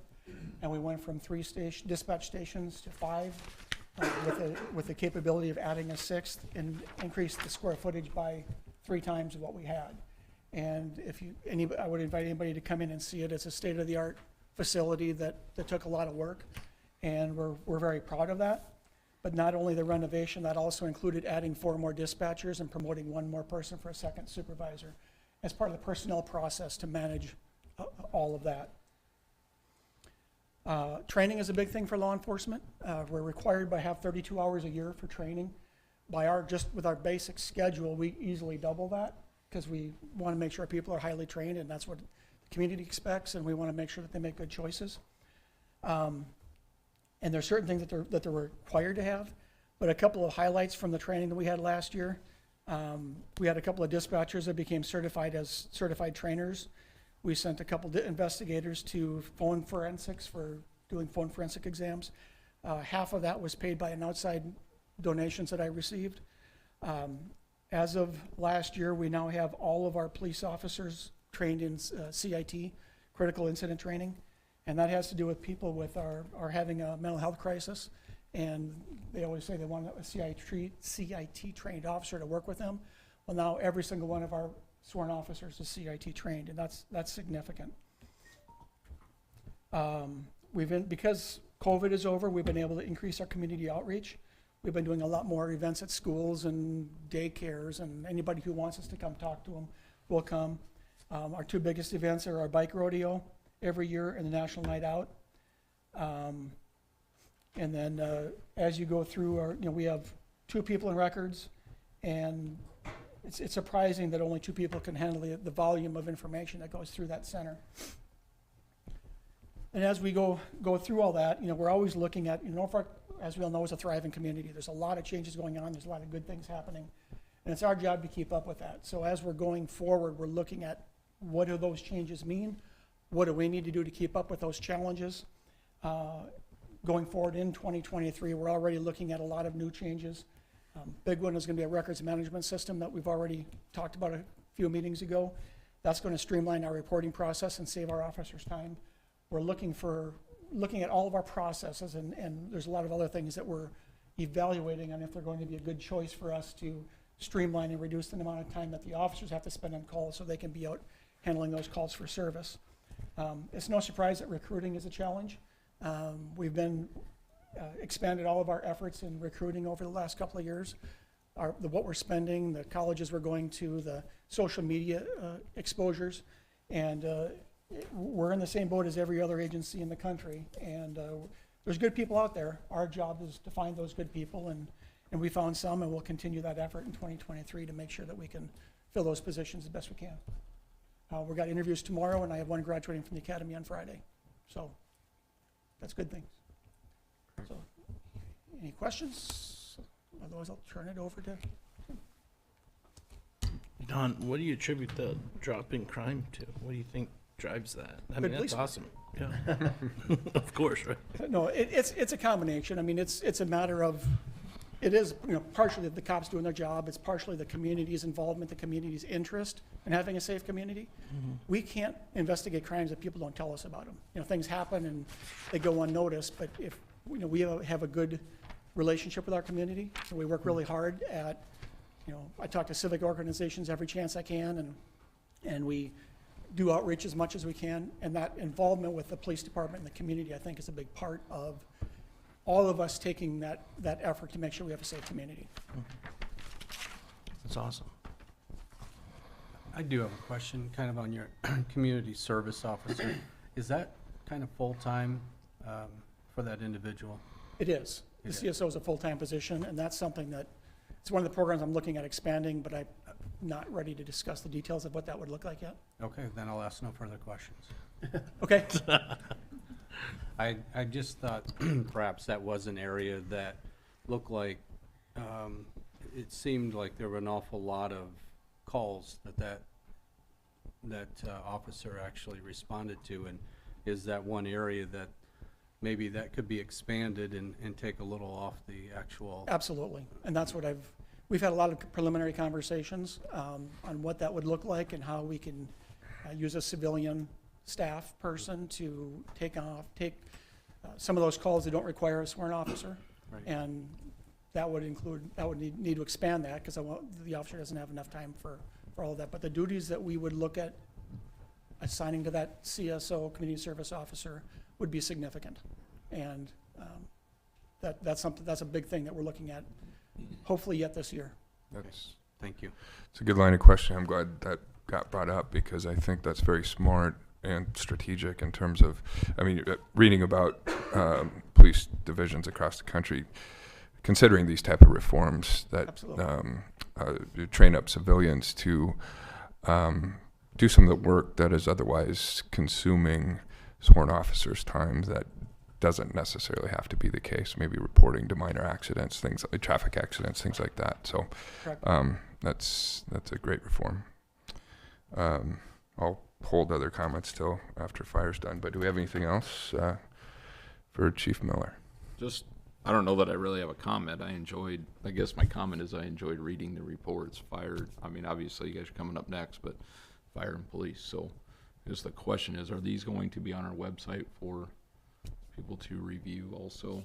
Speaker 14: and we went from 3 dispatch stations to 5, with the capability of adding a 6th, and increased the square footage by 3 times what we had. And I would invite anybody to come in and see it. It's a state-of-the-art facility that took a lot of work, and we're very proud of that. But not only the renovation, that also included adding 4 more dispatchers and promoting 1 more person for a second supervisor as part of the personnel process to manage all of that. Training is a big thing for law enforcement. We're required to have 32 hours a year for training. Just with our basic schedule, we easily double that, because we want to make sure people are highly trained, and that's what the community expects, and we want to make sure that they make good choices. And there's certain things that they're required to have, but a couple of highlights from the training that we had last year. We had a couple of dispatchers that became certified as certified trainers. We sent a couple investigators to phone forensics for doing phone forensic exams. Half of that was paid by an outside donations that I received. As of last year, we now have all of our police officers trained in CIT, critical incident training. And that has to do with people are having a mental health crisis, and they always say they want a CIT trained officer to work with them. Well, now every single one of our sworn officers is CIT trained, and that's significant. Because COVID is over, we've been able to increase our community outreach. We've been doing a lot more events at schools and daycares, and anybody who wants us to come talk to them will come. Our 2 biggest events are our bike rodeo every year and the National Night Out. And then as you go through we have 2 people in records, and it's surprising that only 2 people can handle the volume of information that goes through that center. And as we go through all that, we're always looking at, Norfolk, as we all know, is a thriving community. There's a lot of changes going on. There's a lot of good things happening. And it's our job to keep up with that. So as we're going forward, we're looking at what do those changes mean? What do we need to do to keep up with those challenges? Going forward in 2023, we're already looking at a lot of new changes. Big one is going to be a records management system that we've already talked about a few meetings ago. That's going to streamline our reporting process and save our officers time. We're looking at all of our processes, and there's a lot of other things that we're evaluating on if they're going to be a good choice for us to streamline and reduce the amount of time that the officers have to spend on calls so they can be out handling those calls for service. It's no surprise that recruiting is a challenge. We've been expanded all of our efforts in recruiting over the last couple of years. What we're spending, the colleges we're going to, the social media exposures, and we're in the same boat as every other agency in the country. And there's good people out there. Our job is to find those good people, and we found some, and we'll continue that effort in 2023 to make sure that we can fill those positions as best we can. We've got interviews tomorrow, and I have 1 graduating from the academy on Friday. So that's good things. So any questions? Otherwise, I'll turn it over to
Speaker 8: Don, what do you attribute the drop in crime to? What do you think drives that? I mean, that's awesome. Yeah. Of course, right?
Speaker 14: No, it's a combination. I mean, it's a matter of it is, partially the cops doing their job. It's partially the community's involvement, the community's interest in having a safe community. We can't investigate crimes if people don't tell us about them. Things happen and they go unnoticed, but if, we have a good relationship with our community, and we work really hard at, I talk to civic organizations every chance I can, and we do outreach as much as we can, and that involvement with the police department and the community, I think, is a big part of all of us taking that effort to make sure we have a safe community.
Speaker 8: That's awesome.
Speaker 13: I do have a question, kind of on your community service officer. Is that kind of full-time for that individual?
Speaker 14: It is. The CSO is a full-time position, and that's something that, it's one of the programs I'm looking at expanding, but I'm not ready to discuss the details of what that would look like yet.
Speaker 13: Okay, then I'll ask no further questions.
Speaker 14: Okay.
Speaker 13: I just thought perhaps that was an area that looked like, it seemed like there were an awful lot of calls that officer actually responded to, and is that one area that maybe that could be expanded and take a little off the actual?
Speaker 14: Absolutely, and that's what we've had a lot of preliminary conversations on what that would look like and how we can use a civilian staff person to take some of those calls that don't require a sworn officer.
Speaker 13: Right.
Speaker 14: And that would need to expand that, because the officer doesn't have enough time for all of that. But the duties that we would look at assigning to that CSO, community service officer, would be significant. And that's a big thing that we're looking at, hopefully yet this year.
Speaker 13: Thank you.
Speaker 1: It's a good line of questioning. I'm glad that got brought up, because I think that's very smart and strategic in terms of, reading about police divisions across the country, considering these type of reforms that train up civilians to do some of the work that is otherwise consuming sworn officers' time that doesn't necessarily have to be the case. Maybe reporting to minor accidents, things like traffic accidents, things like that. So that's a great reform. I'll hold other comments till after fire's done, but do we have anything else for Chief Miller?
Speaker 15: I don't know that I really have a comment. I guess my comment is I enjoyed reading the reports. Fire, obviously you guys are coming up next, but fire and police. So I guess the question is, are these going to be on our website for people to review also?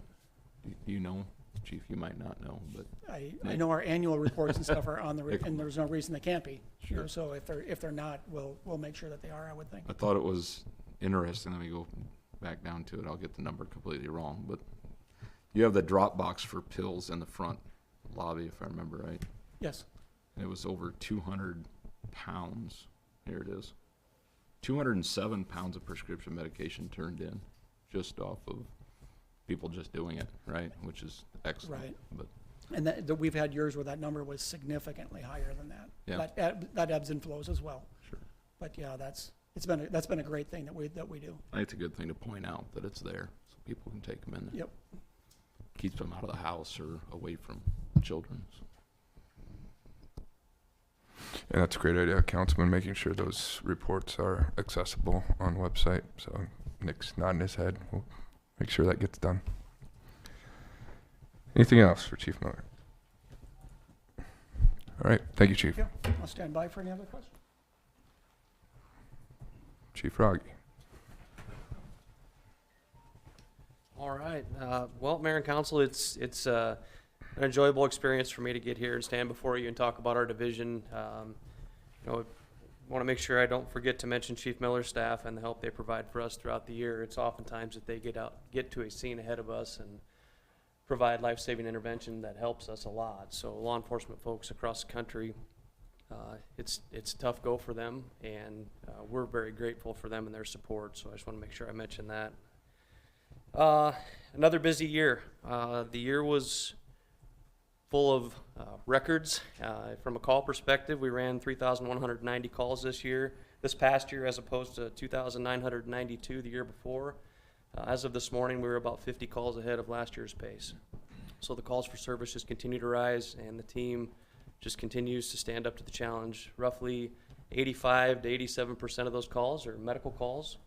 Speaker 15: Do you know? Chief, you might not know, but
Speaker 14: I know our annual reports and stuff are on and there's no reason they can't be.
Speaker 15: Sure.
Speaker 14: So if they're not, we'll make sure that they are, I would think.
Speaker 15: I thought it was interesting. Let me go back down to it. I'll get the number completely wrong, but you have the drop box for pills in the front lobby, if I remember right.
Speaker 14: Yes.
Speaker 15: And it was over 200 pounds. Here it is. 207 pounds of prescription medication turned in just off of people just doing it, right? Which is excellent.
Speaker 14: Right.
Speaker 15: But
Speaker 14: And that we've had years where that number was significantly higher than that.
Speaker 15: Yeah.
Speaker 14: That ebbs and flows as well.
Speaker 15: Sure.
Speaker 14: But yeah, that's been a great thing that we do.
Speaker 15: I think it's a good thing to point out that it's there so people can take them in there.
Speaker 14: Yep.
Speaker 15: Keeps them out of the house or away from children.
Speaker 1: And that's a great idea, Councilman, making sure those reports are accessible on the website. So Nick's nodding his head. We'll make sure that gets done. Anything else for Chief Miller? All right. Thank you, Chief.
Speaker 14: Yeah. I'll stand by for any other questions.
Speaker 1: Chief Froggy.
Speaker 11: All right. Well, Mayor and Council, it's an enjoyable experience for me to get here and stand before you and talk about our division. I want to make sure I don't forget to mention Chief Miller's staff and the help they provide for us throughout the year. It's oftentimes that they get to a scene ahead of us and provide life-saving intervention that helps us a lot. So law enforcement folks across the country, it's a tough go for them, and we're very grateful for them and their support. So I just want to make sure I mention that. Another busy year. The year was full of records. From a call perspective, we ran 3,190 calls this past year, as opposed to 2,992 the year before. As of this morning, we were about 50 calls ahead of last year's pace. So the calls for service just continue to rise, and the team just continues to stand up to the challenge. Roughly 85 to 87% of those calls are medical calls,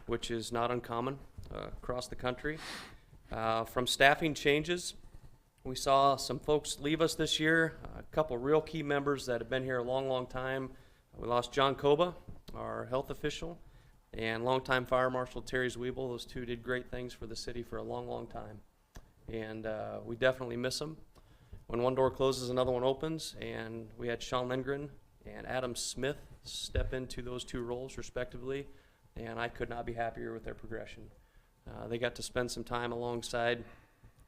Speaker 11: which is not uncommon across the country. From staffing changes, We saw some folks leave us this year, a couple real key members that have been here a long, long time. We lost John Koba, our health official, and longtime Fire Marshal Terry Zwiebel. Those two did great things for the city for a long, long time. And we definitely miss them. When one door closes, another one opens, and we had Sean Lindgren and Adam Smith step into those two roles respectively, and I could not be happier with their progression. They got to spend some time alongside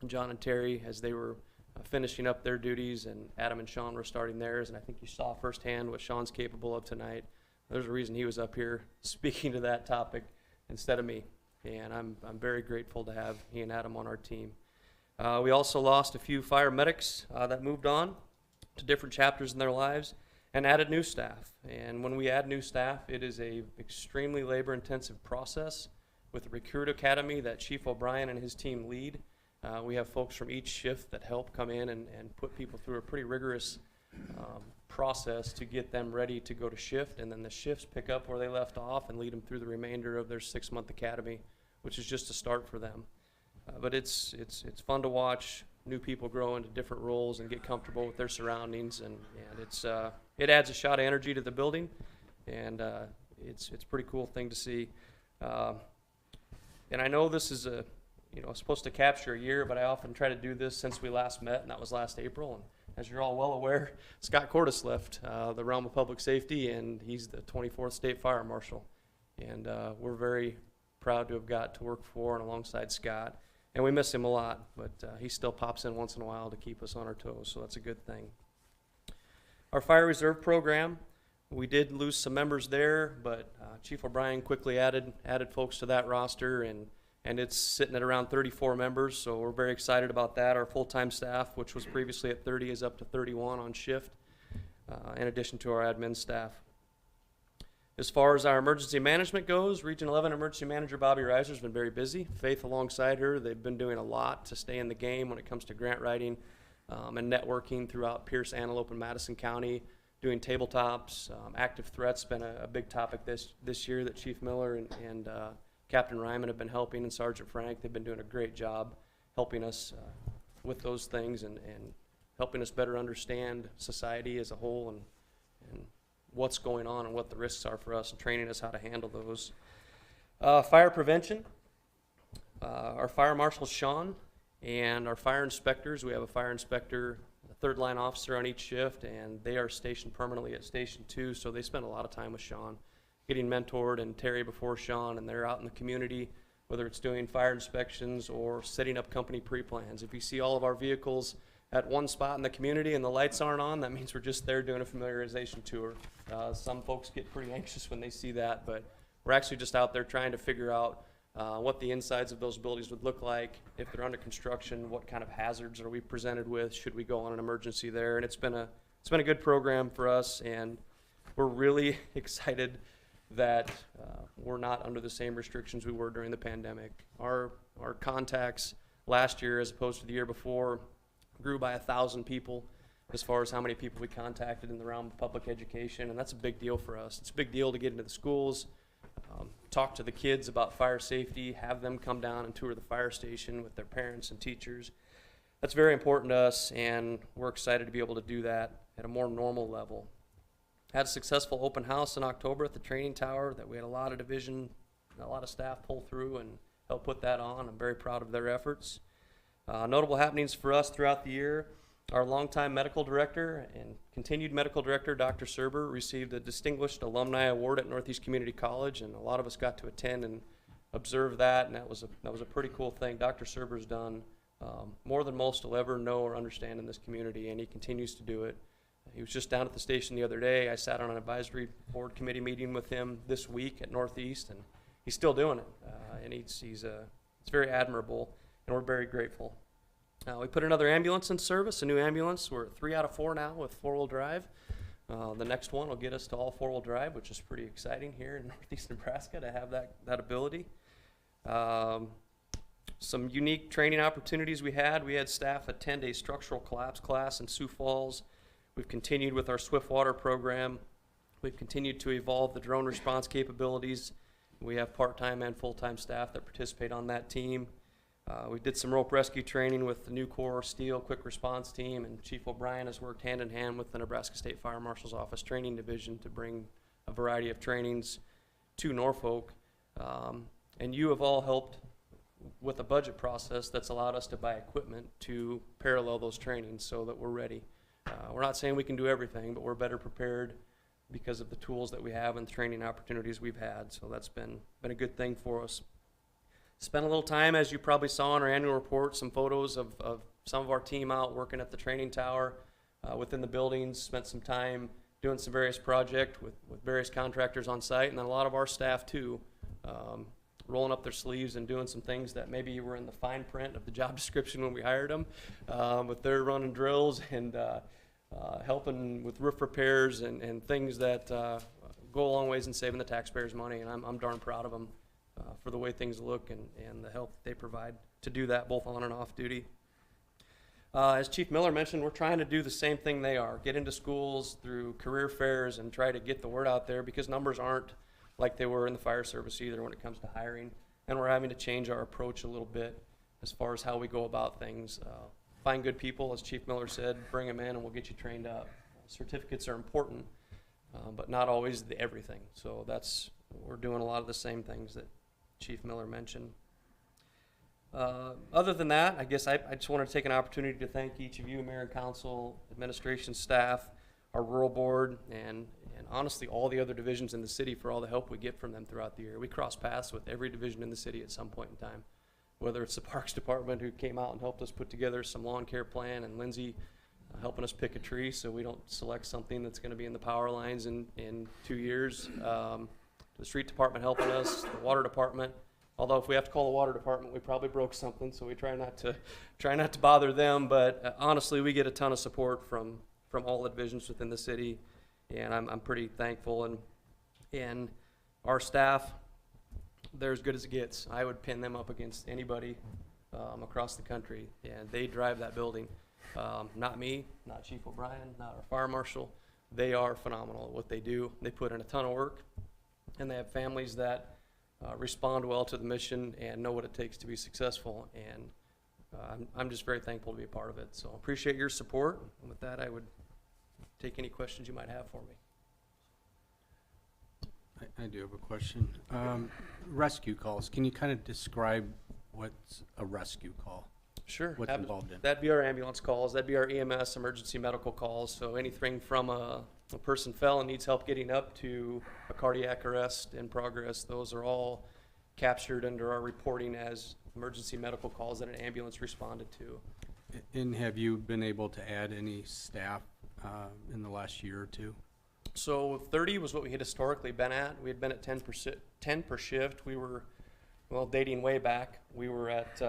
Speaker 11: John and Terry as they were finishing up their duties, and Adam and Sean were starting theirs, and I think you saw firsthand what Sean's capable of tonight. There's a reason he was up here speaking to that topic instead of me, and I'm very grateful to have he and Adam on our team. We also lost a few fire medics that moved on to different chapters in their lives and added new staff. And when we add new staff, it is a extremely labor-intensive process. With the Recruit Academy that Chief O'Brien and his team lead, we have folks from each shift that help come in and put people through a pretty rigorous process to get them ready to go to shift, and then the shifts pick up where they left off and lead them through the remainder of their 6-month academy, which is just a start for them. But it's fun to watch new people grow into different roles and get comfortable with their surroundings, and it adds a shot of energy to the building, and it's a pretty cool thing to see. And I know this is supposed to capture a year, but I often try to do this since we last met, and that was last April. And as you're all well aware, Scott Cordes left the realm of public safety, and he's the 24th State Fire Marshal. And we're very proud to have got to work for and alongside Scott. And we miss him a lot, but he still pops in once in a while to keep us on our toes, so that's a good thing. Our Fire Reserve program, we did lose some members there, but Chief O'Brien quickly added folks to that roster, and it's sitting at around 34 members, so we're very excited about that. Our full-time staff, which was previously at 30, is up to 31 on shift, in addition to our admin staff. As far as our emergency management goes, Region 11 Emergency Manager Bobby Reiser has been very busy. Faith alongside her, they've been doing a lot to stay in the game when it comes to grant writing and networking throughout Pierce, Antelope, and Madison County, doing tabletops. Active threats been a big topic this year that Chief Miller and Captain Ryman have been helping, and Sergeant Frank. They've been doing a great job helping us with those things and helping us better understand society as a whole and what's going on and what the risks are for us and training us how to handle those. Fire prevention. Our fire marshal, Sean, and our fire inspectors. We have a fire inspector, a third line officer on each shift, and they are stationed permanently at Station 2, so they spend a lot of time with Sean, getting mentored, and Terry before Sean, and they're out in the community, whether it's doing fire inspections or setting up company pre-plans. If you see all of our vehicles at one spot in the community and the lights aren't on, that means we're just there doing a familiarization tour. Some folks get pretty anxious when they see that, but we're actually just out there trying to figure out what the insides of those buildings would look like. If they're under construction, what kind of hazards are we presented with? Should we go on an emergency there? And it's been a good program for us, and we're really excited that we're not under the same restrictions we were during the pandemic. Our contacts last year, as opposed to the year before, grew by 1,000 people as far as how many people we contacted in the realm of public education, and that's a big deal for us. It's a big deal to get into the schools, talk to the kids about fire safety, have them come down and tour the fire station with their parents and teachers. That's very important to us, and we're excited to be able to do that at a more normal level. Had a successful open house in October at the training tower that we had a lot of division, a lot of staff pull through and help put that on. I'm very proud of their efforts. Notable happenings for us throughout the year. Our longtime medical director and continued medical director, Dr. Serber, received a Distinguished Alumni Award at Northeast Community College, and a lot of us got to attend and observe that, and that was a pretty cool thing. Dr. Serber's done more than most will ever know or understand in this community, and he continues to do it. He was just down at the station the other day. I sat on an advisory board committee meeting with him this week at Northeast, and he's still doing it, and it's very admirable, and we're very grateful. We put another ambulance in service, a new ambulance. We're at 3 out of 4 now with 4-wheel drive. The next one will get us to all 4-wheel drive, which is pretty exciting here in Northeast Nebraska to have that ability. Some unique training opportunities we had. We had staff attend a structural collapse class in Sioux Falls. We've continued with our Swiftwater program. We've continued to evolve the drone response capabilities. We have part-time and full-time staff that participate on that team. We did some rope rescue training with the new Corps Steel Quick Response Team, and Chief O'Brien has worked hand in hand with the Nebraska State Fire Marshal's Office Training Division to bring a variety of trainings to Norfolk. And you have all helped with a budget process that's allowed us to buy equipment to parallel those trainings so that we're ready. We're not saying we can do everything, but we're better prepared because of the tools that we have and the training opportunities we've had. So that's been a good thing for us. Spent a little time, as you probably saw in our annual report, some photos of some of our team out working at the training tower within the buildings. Spent some time doing some various projects with various contractors on site, and then a lot of our staff too, rolling up their sleeves and doing some things that maybe were in the fine print of the job description when we hired them. But they're running drills and helping with roof repairs and things that go a long ways in saving the taxpayers' money, and I'm darn proud of them for the way things look and the help they provide to do that both on and off duty. As Chief Miller mentioned, we're trying to do the same thing they are, get into schools through career fairs and try to get the word out there, because numbers aren't like they were in the fire service either when it comes to hiring, and we're having to change our approach a little bit as far as how we go about things. Find good people, as Chief Miller said, bring them in and we'll get you trained up. Certificates are important, but not always the everything. So we're doing a lot of the same things that Chief Miller mentioned. Other than that, I guess I just want to take an opportunity to thank each of you, Mayor and Council, administration staff, our rural board, and honestly all the other divisions in the city for all the help we get from them throughout the year. We cross paths with every division in the city at some point in time, whether it's the Parks Department who came out and helped us put together some lawn care plan, and Lindsay helping us pick a tree so we don't select something that's going to be in the power lines in 2 years. The street department helping us, the water department. Although if we have to call the water department, we probably broke something, so we try not to bother them. But honestly, we get a ton of support from all the divisions within the city, and I'm pretty thankful. And our staff, they're as good as it gets. I would pin them up against anybody across the country, and they drive that building. Not me, not Chief O'Brien, not our fire marshal. They are phenomenal at what they do. They put in a ton of work, and they have families that respond well to the mission and know what it takes to be successful. And I'm just very thankful to be a part of it. So appreciate your support. And with that, I would take any questions you might have for me.
Speaker 13: I do have a question. Rescue calls, can you kind of describe what's a rescue call?
Speaker 11: Sure.
Speaker 13: What's involved in?
Speaker 11: That'd be our ambulance calls. That'd be our EMS, emergency medical calls. So anything from a person fell and needs help getting up to a cardiac arrest in progress, those are all captured under our reporting as emergency medical calls that an ambulance responded to.
Speaker 13: And have you been able to add any staff in the last year or two?
Speaker 11: So 30 was what we had historically been at. We had been at 10 per shift. We were, well, dating way back, we were at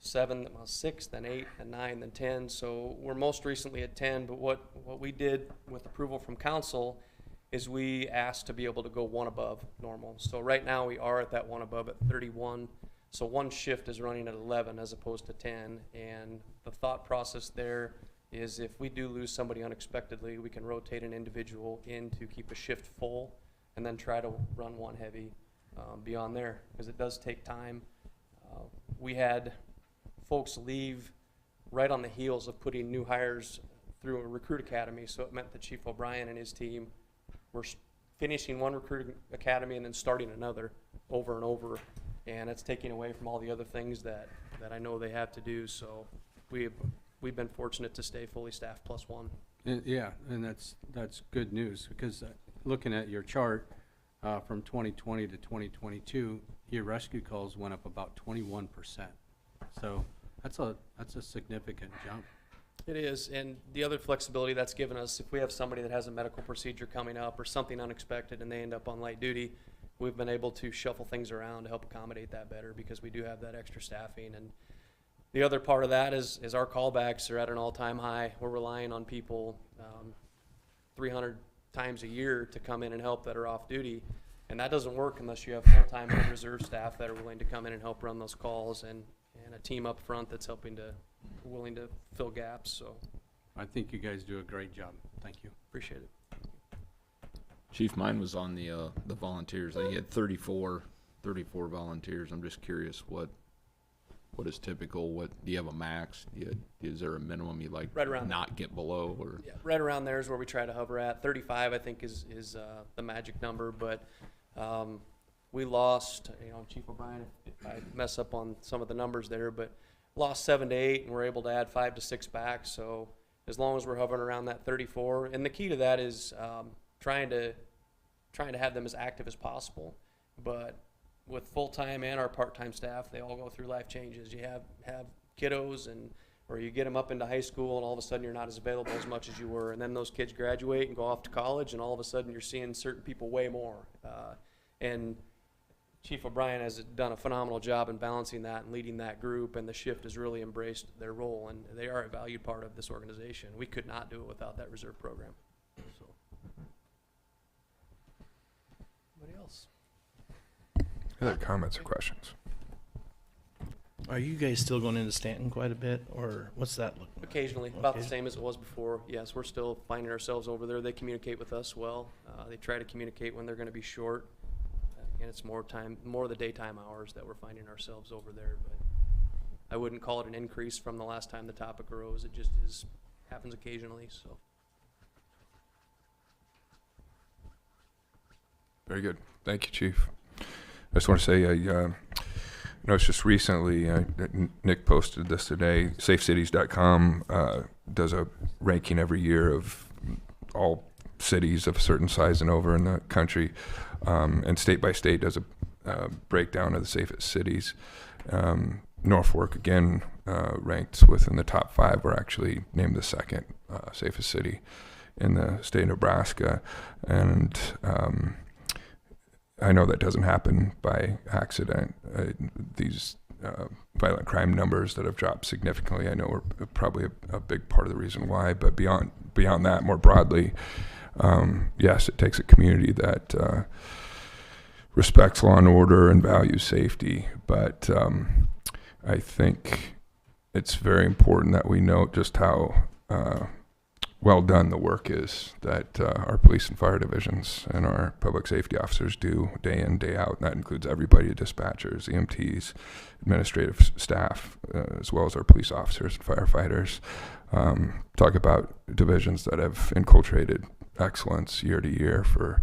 Speaker 11: 6, then 8, then 9, then 10. So we're most recently at 10. But what we did with approval from council is we asked to be able to go one above normal. So right now we are at that one above at 31. So one shift is running at 11 as opposed to 10. And the thought process there is if we do lose somebody unexpectedly, we can rotate an individual in to keep a shift full and then try to run one heavy beyond there, because it does take time. We had folks leave right on the heels of putting new hires through a recruit academy, so it meant that Chief O'Brien and his team were finishing one recruit academy and then starting another over and over, and it's taking away from all the other things that I know they have to do. So we've been fortunate to stay fully staffed +1.
Speaker 13: Yeah, and that's good news, because looking at your chart from 2020 to 2022, your rescue calls went up about 21%. So that's a significant jump.
Speaker 11: It is, and the other flexibility that's given us, if we have somebody that has a medical procedure coming up or something unexpected and they end up on light duty, we've been able to shuffle things around to help accommodate that better, because we do have that extra staffing. And the other part of that is our callbacks are at an all-time high. We're relying on people 300 times a year to come in and help that are off duty, and that doesn't work unless you have full-time and reserve staff that are willing to come in and help run those calls, and a team up front that's willing to fill gaps. So
Speaker 13: I think you guys do a great job. Thank you.
Speaker 11: Appreciate it.
Speaker 15: Chief, mine was on the volunteers. I had 34 volunteers. I'm just curious what what is typical? What, do you have a max? Is there a minimum you like
Speaker 11: Right around
Speaker 15: not get below, or?
Speaker 11: Yeah, right around there is where we try to hover at. 35, I think, is the magic number. But we lost, Chief O'Brien, if I mess up on some of the numbers there, but lost 7 to 8, and we're able to add 5 to 6 back. So as long as we're hovering around that 34, and the key to that is trying to have them as active as possible. But with full-time and our part-time staff, they all go through life changes. You have kiddos, or you get them up into high school, and all of a sudden you're not as available as much as you were. And then those kids graduate and go off to college, and all of a sudden you're seeing certain people way more. And Chief O'Brien has done a phenomenal job in balancing that and leading that group, and the shift has really embraced their role, and they are a valued part of this organization. We could not do it without that reserve program. So. Anybody else?
Speaker 1: Other comments or questions?
Speaker 8: Are you guys still going into Stanton quite a bit, or what's that look like?
Speaker 11: Occasionally, about the same as it was before. Yes, we're still finding ourselves over there. They communicate with us well. They try to communicate when they're going to be short. And it's more of the daytime hours that we're finding ourselves over there. But I wouldn't call it an increase from the last time the topic arose. It just happens occasionally. So.
Speaker 1: Very good. Thank you, Chief. I just want to say, I noticed just recently, Nick posted this today, safecities.com does a ranking every year of all cities of a certain size and over in the country, and state by state does a breakdown of the safest cities. Norfolk, again, ranked within the top 5. We're actually named the second safest city in the state of Nebraska. And I know that doesn't happen by accident. These violent crime numbers that have dropped significantly, I know are probably a big part of the reason why. But beyond that, more broadly, yes, it takes a community that respects law and order and values safety. But I think it's very important that we note just how well done the work is that our police and fire divisions and our public safety officers do day in, day out. And that includes everybody, dispatchers, EMTs, administrative staff, as well as our police officers and firefighters. Talk about divisions that have inculcated excellence year to year for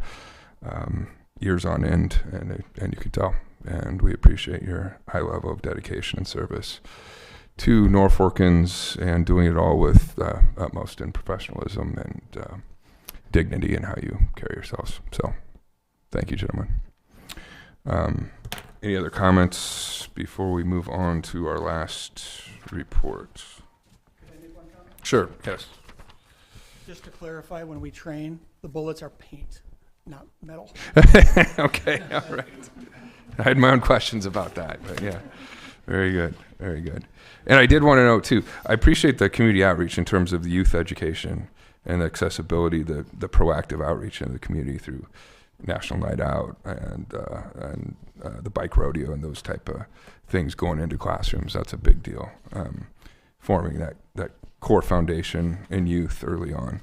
Speaker 1: years on end, and you can tell. And we appreciate your high level of dedication and service to Norfolkans, and doing it all with utmost in professionalism and dignity in how you carry yourselves. So thank you, gentlemen. Any other comments before we move on to our last report?
Speaker 14: Can I make one comment?
Speaker 1: Sure, yes.
Speaker 14: Just to clarify, when we train, the bullets are paint, not metal.
Speaker 1: Okay, all right. I had my own questions about that, but yeah. Very good, very good. And I did want to note too, I appreciate the community outreach in terms of the youth education and the accessibility, the proactive outreach in the community through National Night Out and the bike rodeo and those type of things going into classrooms. That's a big deal. Forming that core foundation in youth early on.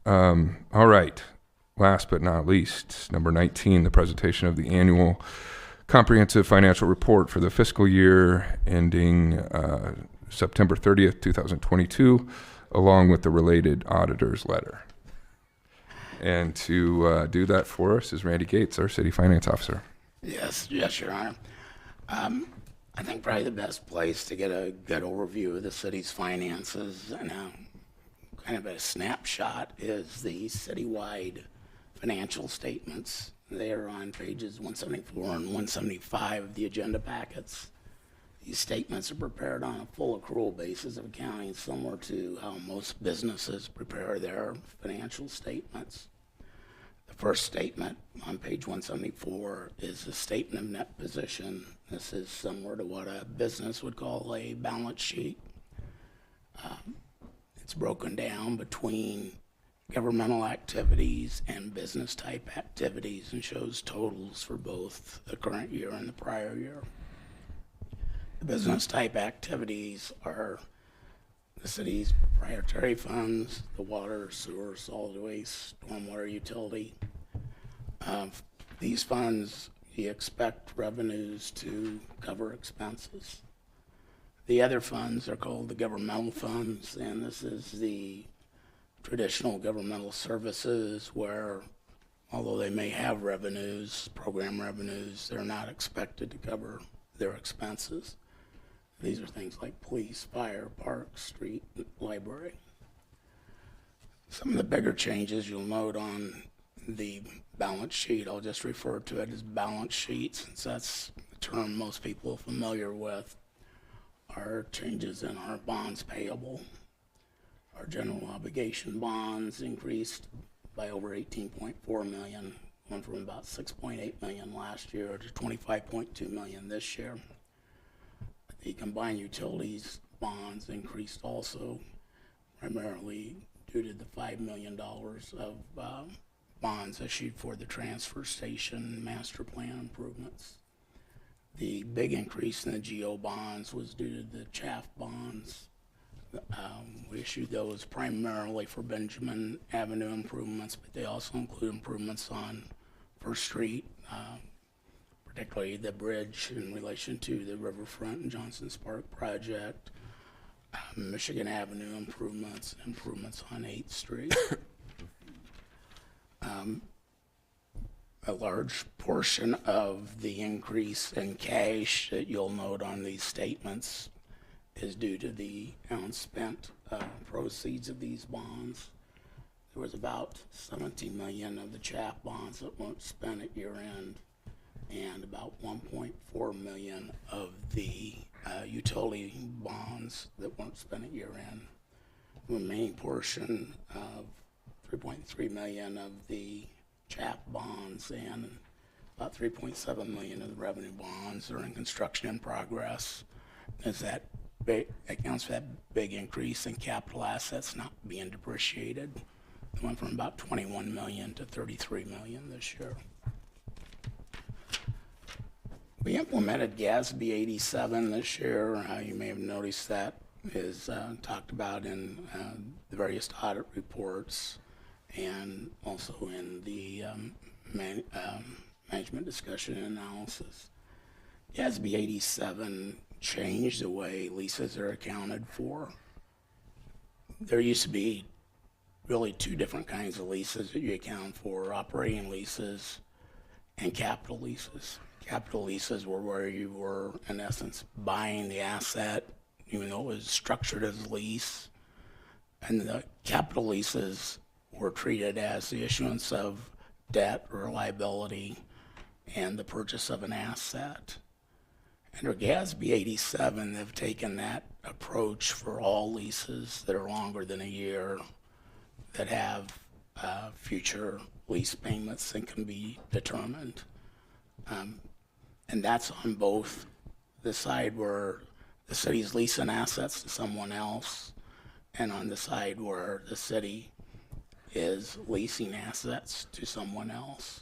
Speaker 1: All right, last but not least, number 19, the presentation of the annual comprehensive financial report for the fiscal year ending September 30th, 2022, along with the related auditor's letter. And to do that for us is Randy Gates, our city finance officer.
Speaker 6: Yes, Your Honor. I think probably the best place to get a good overview of the city's finances and kind of a snapshot is the citywide financial statements. They are on pages 174 and 175 of the agenda packets. These statements are prepared on a full accrual basis of accounting, similar to how most businesses prepare their financial statements. The first statement on page 174 is a statement of net position. This is similar to what a business would call a balance sheet. It's broken down between governmental activities and business type activities and shows totals for both the current year and the prior year. The business type activities are the city's proprietary funds, the water, sewer, solid waste, stormwater utility. These funds, you expect revenues to cover expenses. The other funds are called the governmental funds, and this is the traditional governmental services where, although they may have revenues, program revenues, they're not expected to cover their expenses. These are things like police, fire, parks, street, library. Some of the bigger changes you'll note on the balance sheet, I'll just refer to it as balance sheet since that's the term most people are familiar with, are changes in our bonds payable. Our general obligation bonds increased by over 18.4 million, went from about 6.8 million last year to 25.2 million this year. The combined utilities bonds increased also, primarily due to the $5 million of bonds issued for the transfer station master plan improvements. The big increase in the GO bonds was due to the CHAF bonds. We issued those primarily for Benjamin Avenue improvements, but they also include improvements on First Street, particularly the bridge in relation to the Riverfront and Johnson's Park project, Michigan Avenue improvements, improvements on 8th Street. A large portion of the increase in cash that you'll note on these statements is due to the unspent proceeds of these bonds. There was about 17 million of the CHAP bonds that weren't spent at year end, and about 1.4 million of the utility bonds that weren't spent at year end. The remaining portion of 3.3 million of the CHAP bonds and about 3.7 million of the revenue bonds are in construction in progress. As that accounts for that big increase in capital assets not being depreciated. It went from about 21 million to 33 million this year. We implemented GASB 87 this year. You may have noticed that is talked about in the various audit reports and also in the management discussion and analysis. GASB 87 changed the way leases are accounted for. There used to be really two different kinds of leases that you account for: operating leases and capital leases. Capital leases were where you were, in essence, buying the asset, even though it was structured as a lease. And the capital leases were treated as the issuance of debt or liability and the purchase of an asset. Under GASB 87, they've taken that approach for all leases that are longer than a year, that have future lease payments that can be determined. And that's on both the side where the city's leasing assets to someone else and on the side where the city is leasing assets to someone else.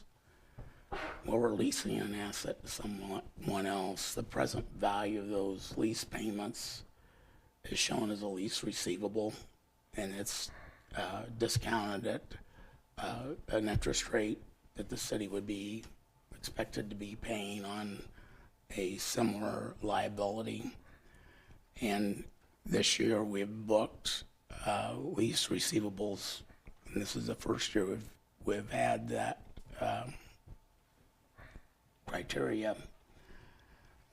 Speaker 6: Well, we're leasing an asset to someone else. The present value of those lease payments is shown as a lease receivable, and it's discounted at an interest rate that the city would be expected to be paying on a similar liability. And this year we've booked lease receivables, and this is the first year we've had that criteria,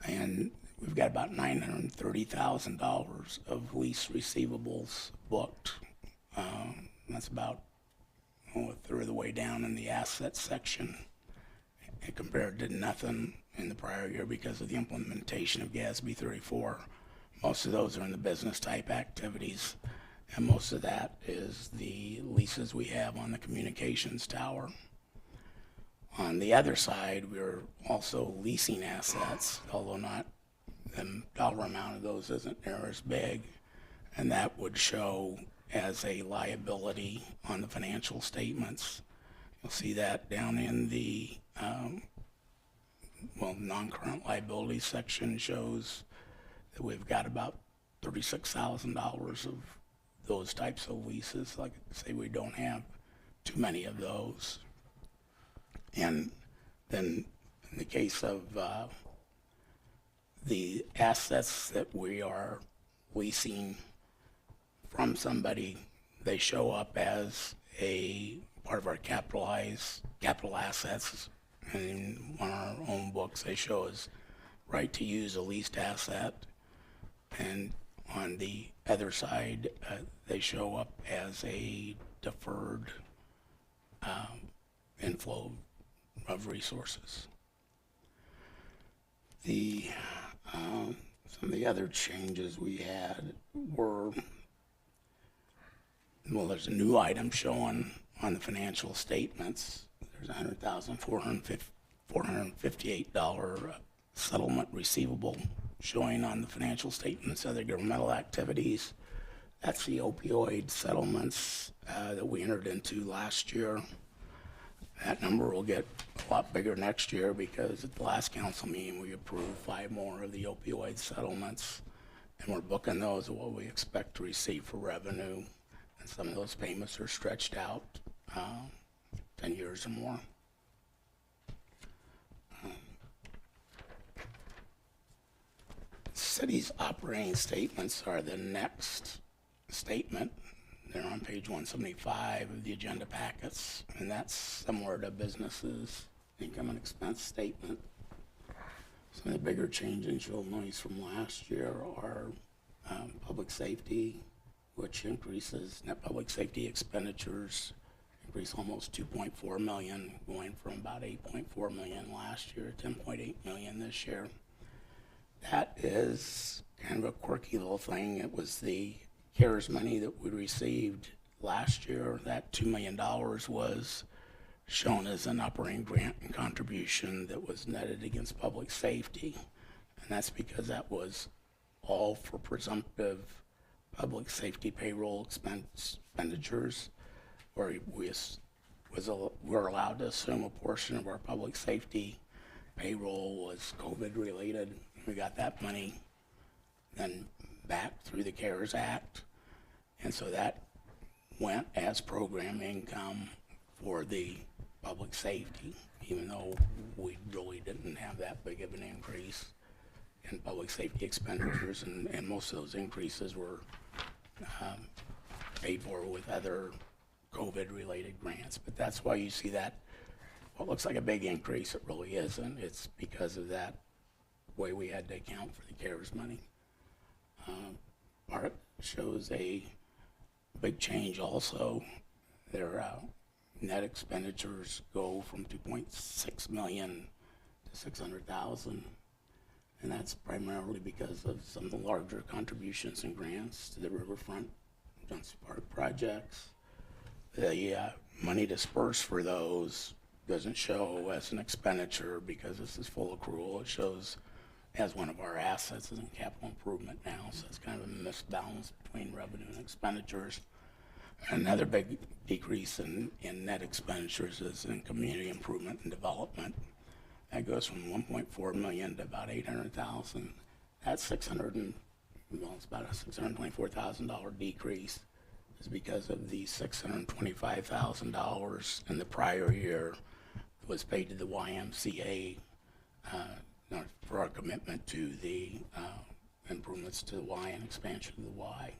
Speaker 6: and we've got about $930,000 of lease receivables booked. That's about a third of the way down in the asset section, and compared to nothing in the prior year because of the implementation of GASB 34. Most of those are in the business type activities, and most of that is the leases we have on the communications tower. On the other side, we're also leasing assets, although not the dollar amount of those isn't near as big, and that would show as a liability on the financial statements. You'll see that down in the non-current liability section shows that we've got about $36,000 of those types of leases. Like I say, we don't have too many of those. And then in the case of the assets that we are leasing from somebody, they show up as a part of our capital assets. And on our own books, they show as right to use a leased asset. And on the other side, they show up as a deferred inflow of resources. Some of the other changes we had were, well, there's a new item showing on the financial statements. There's $100,458 settlement receivable showing on the financial statements of the governmental activities. That's the opioid settlements that we entered into last year. That number will get a lot bigger next year because at the last council meeting, we approved 5 more of the opioid settlements, and we're booking those at what we expect to receive for revenue. And some of those payments are stretched out 10 years or more. City's operating statements are the next statement. They're on page 175 of the agenda packets, and that's similar to businesses' income and expense statement. Some of the bigger changes you'll notice from last year are public safety, which increases net public safety expenditures, increase almost 2.4 million, going from about 8.4 million last year to 10.8 million this year. That is kind of a quirky little thing. It was the CARES money that we received last year. That $2 million was shown as an operating grant and contribution that was netted against public safety. And that's because that was all for presumptive public safety payroll expenditures, where we're allowed to assume a portion of our public safety payroll was COVID related. We got that money then back through the CARES Act, and so that went as program income for the public safety, even though we really didn't have that big of an increase in public safety expenditures, and most of those increases were paid for with other COVID-related grants. But that's why you see that, what looks like a big increase, it really isn't. It's because of that way we had to account for the CARES money. Art shows a big change also. Their net expenditures go from 2.6 million to 600,000, and that's primarily because of some of the larger contributions and grants to the riverfront Johnson Park projects. The money dispersed for those doesn't show as an expenditure because this is full accrual. It shows as one of our assets as in capital improvement now, so it's kind of a misbalance between revenue and expenditures. Another big decrease in net expenditures is in community improvement and development. That goes from 1.4 million to about 800,000. That's it's about a $624,000 decrease. Is because of the $625,000 in the prior year that was paid to the YMCA for our commitment to the improvements to the Y and expansion of the Y.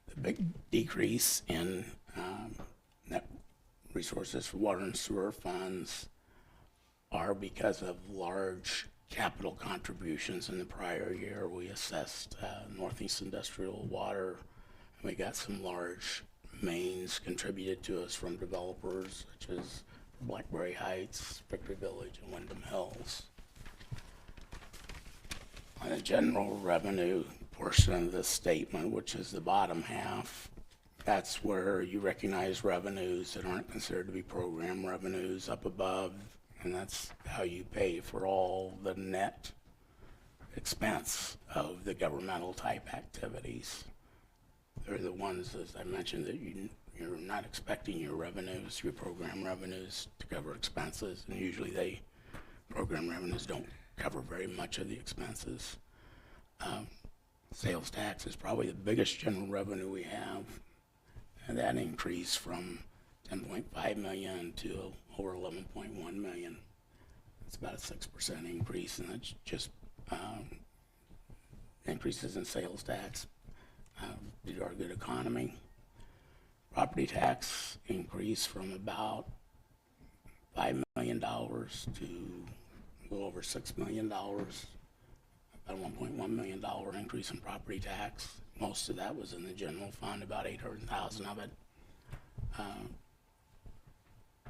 Speaker 6: The big decrease in net resources for water and sewer funds are because of large capital contributions in the prior year. We assessed Northeast Industrial Water, and we got some large mains contributed to us from developers such as Blackberry Heights, Victory Village, and Wyndham Hills. On the general revenue portion of this statement, which is the bottom half, that's where you recognize revenues that aren't considered to be program revenues up above, and that's how you pay for all the net expense of the governmental type activities. They're the ones, as I mentioned, that you're not expecting your revenues, your program revenues, to cover expenses, and usually program revenues don't cover very much of the expenses. Sales tax is probably the biggest general revenue we have, and that increased from 10.5 million to over 11.1 million. It's about a 6% increase, and it's just increases in sales tax due to our good economy. Property tax increased from about $5 million to a little over $6 million, about a $1.1 million increase in property tax. Most of that was in the general fund, about $800,000 of it.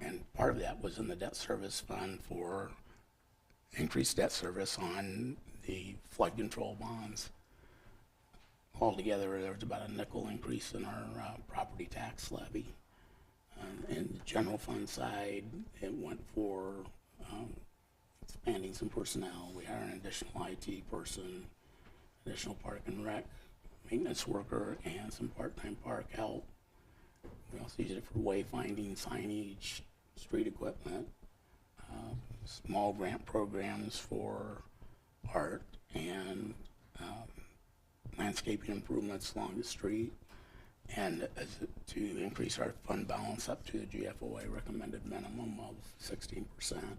Speaker 6: And part of that was in the debt service fund for increased debt service on the flood control bonds. Altogether, there was about a nickel increase in our property tax levy. In the general fund side, it went for expanding some personnel. We hired an additional IT person, additional park and rec maintenance worker, and some part-time park help. We also used it for wayfinding, signage, street equipment, small grant programs for art and landscaping improvements along the street, and to increase our fund balance up to the GFOA recommended minimum of 16%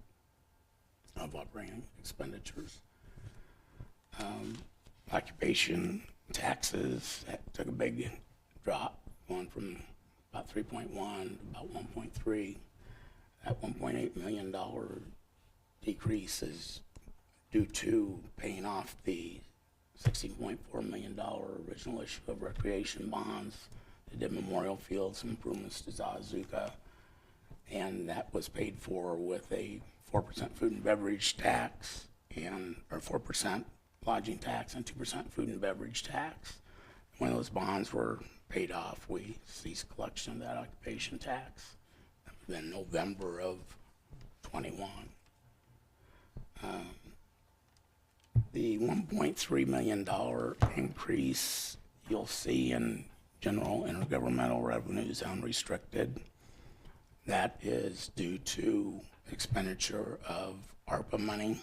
Speaker 6: of operating expenditures. Occupation taxes, that took a big drop, going from about 3.1 to about 1.3. That $1.8 million decrease is due to paying off the $16.4 million original issue of recreation bonds. They did memorial fields improvements to Zazuka, and that was paid for with a 4% food and beverage tax, or 4% lodging tax and 2% food and beverage tax. When those bonds were paid off, we ceased collection of that occupation tax. That was in November of 21. The $1.3 million increase you'll see in general intergovernmental revenues unrestricted. That is due to expenditure of ARPA money.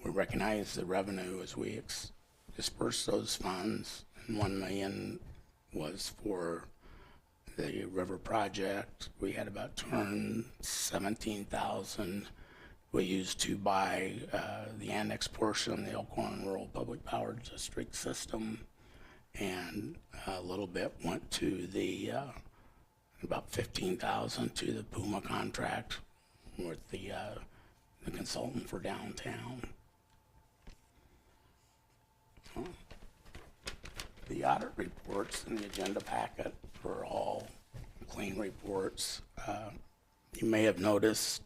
Speaker 6: We recognize the revenue as we disperse those funds, and $1 million was for the river project. We had about $217,000 we used to buy the annex portion of the Elkhorn Rural Public Power District system, and a little bit went to the about $15,000 to the Puma contract with the consultant for downtown. The audit reports in the agenda packet are all clean reports. You may have noticed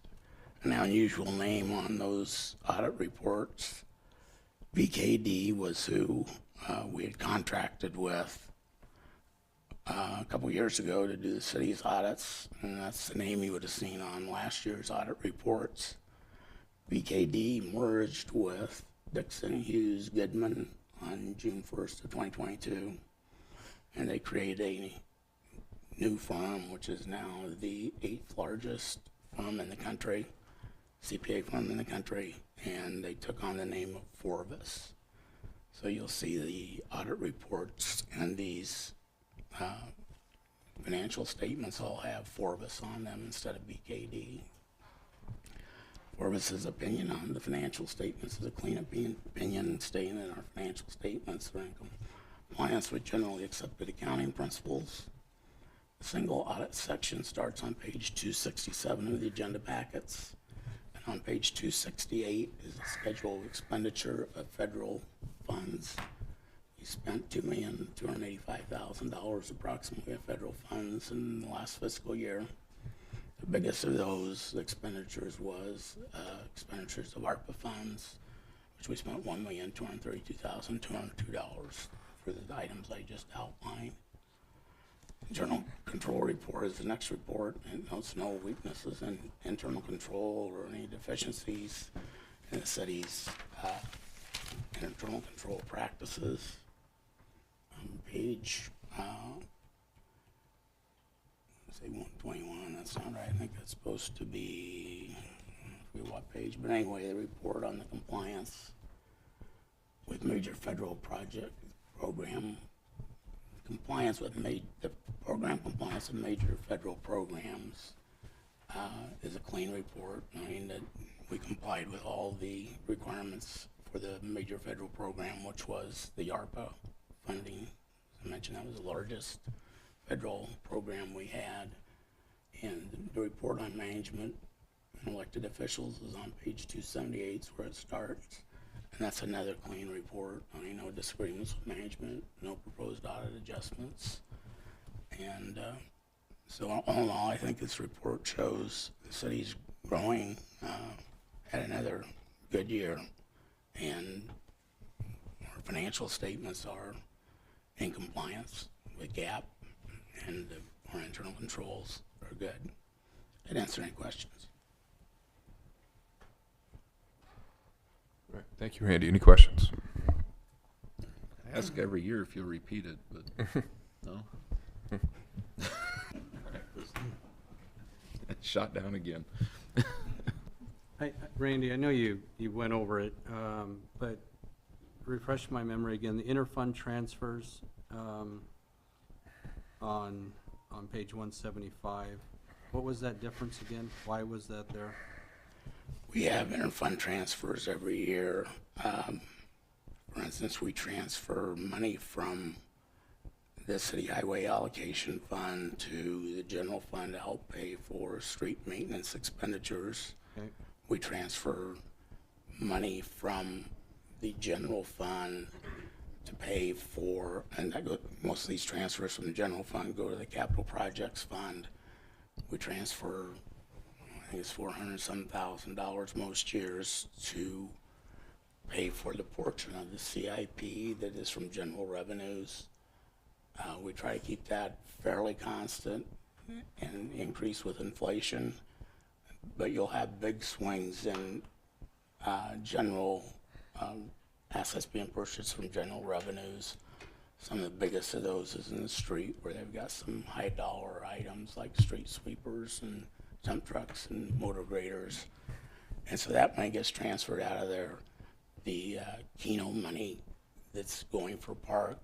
Speaker 6: an unusual name on those audit reports. BKD was who we had contracted with a couple years ago to do the city's audits, and that's the name you would have seen on last year's audit reports. BKD merged with Dixon Hughes Goodman on June 1st of 2022, and they created a new firm, which is now the 8th largest firm in the country, CPA firm in the country, and they took on the name of Forbes. So you'll see the audit reports and these financial statements all have Forbes on them instead of BKD. Forbes' opinion on the financial statements is a clean opinion stating that our financial statements are in compliance with generally accepted accounting principles. The single audit section starts on page 267 of the agenda packets. And on page 268 is a schedule of expenditure of federal funds. We spent $2,285,000 approximately of federal funds in the last fiscal year. The biggest of those expenditures was expenditures of ARPA funds, which we spent $1,232,202 for the items I just outlined. Internal control report is the next report. It notes no weaknesses in internal control or any deficiencies in the city's internal control practices. On page, say 121, that's not right. I think that's supposed to be, I forget what page, but anyway, the report on the compliance with major federal program compliance with the program compliance with major federal programs is a clean report. I mean, that we complied with all the requirements for the major federal program, which was the ARPA funding. As I mentioned, that was the largest federal program we had. And the report on management and elected officials is on page 278, is where it starts. And that's another clean report. I mean, no disagreements with management, no proposed audit adjustments. And so all in all, I think this report shows the city's growing, had another good year. And our financial statements are in compliance with GAAP, and our internal controls are good. I'd answer any questions.
Speaker 1: Right. Thank you, Randy. Any questions?
Speaker 15: I ask every year if you'll repeat it, but no. Shot down again.
Speaker 13: Randy, I know you went over it, but refresh my memory again. The interfund transfers on page 175. What was that difference again? Why was that there?
Speaker 6: We have interfund transfers every year. For instance, we transfer money from the city highway allocation fund to the general fund to help pay for street maintenance expenditures.
Speaker 13: Okay.
Speaker 6: We transfer money from the general fund to pay for, and most of these transfers from the general fund go to the capital projects fund. We transfer, I think it's $400,000 most years to pay for the portion of the CIP that is from general revenues. We try to keep that fairly constant and increase with inflation, but you'll have big swings in general assets being purchased from general revenues. Some of the biggest of those is in the street, where they've got some high dollar items like street sweepers and dump trucks and motor graders. And so that money gets transferred out of there. The Keno money that's going for park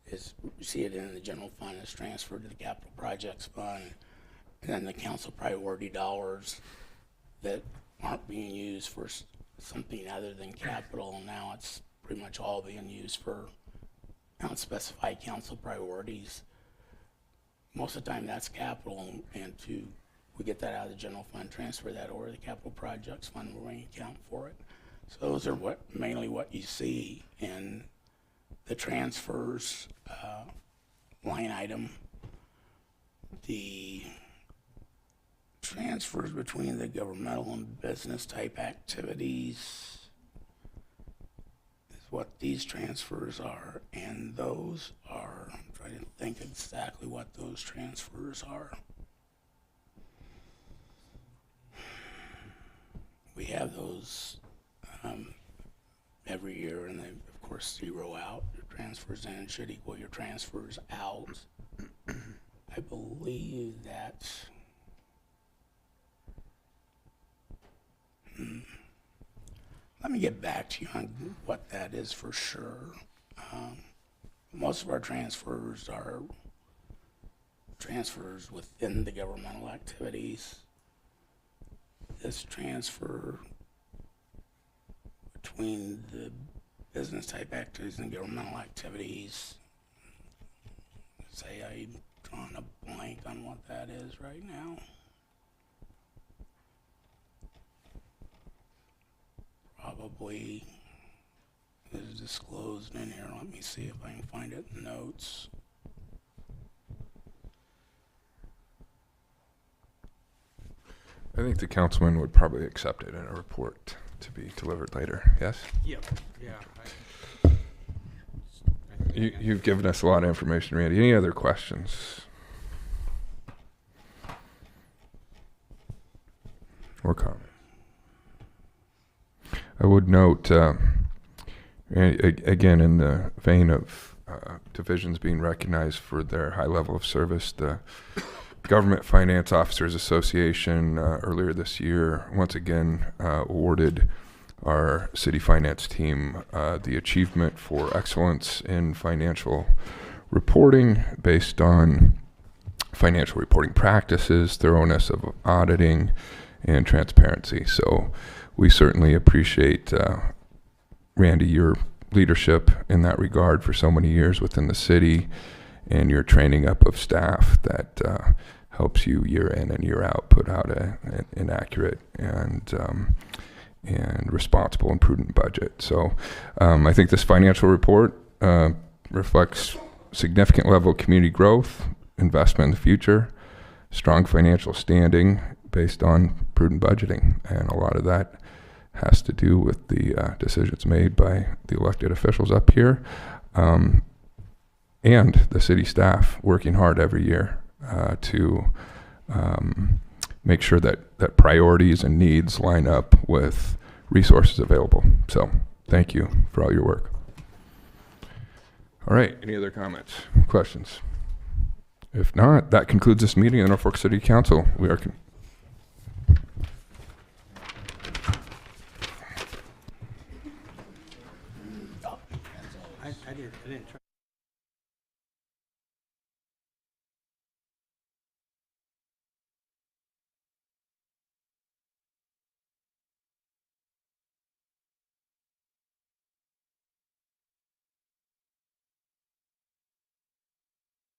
Speaker 6: is, you see it in the general fund, is transferred to the capital projects fund. And then the council priority dollars that aren't being used for something other than capital, now it's pretty much all being used for unspecified council priorities. Most of the time that's capital, and we get that out of the general fund, transfer that over to the capital projects fund where we account for it. So those are mainly what you see in the transfers line item. The transfers between the governmental and business type activities is what these transfers are, and those are, I'm trying to think exactly what those transfers are. We have those every year, and they of course zero out. Your transfers in should equal your transfers out. I believe that let me get back to you on what that is for sure. Most of our transfers are transfers within the governmental activities. This transfer between the business type activities and governmental activities, say I'm drawing a blank on what that is right now. Probably is disclosed in here. Let me see if I can find it in notes.
Speaker 1: I think the councilman would probably accept it in a report to be delivered later. Yes?
Speaker 13: Yep. Yeah.
Speaker 1: You've given us a lot of information, Randy. Any other questions? Or comment? I would note, again, in the vein of divisions being recognized for their high level of service, the Government Finance Officers Association earlier this year once again awarded our city finance team the achievement for excellence in financial reporting based on financial reporting practices, thoroughness of auditing, and transparency. So we certainly appreciate, Randy, your leadership in that regard for so many years within the city, and your training up of staff that helps you year in and year out put out an accurate and responsible and prudent budget. So I think this financial report reflects significant level of community growth, investment in the future, strong financial standing based on prudent budgeting, and a lot of that has to do with the decisions made by the elected officials up here, and the city staff working hard every year to make sure that priorities and needs line up with resources available. So thank you for all your work. All right, any other comments, questions? If not, that concludes this meeting of the Norfolk City Council. We are
Speaker 13: I didn't try.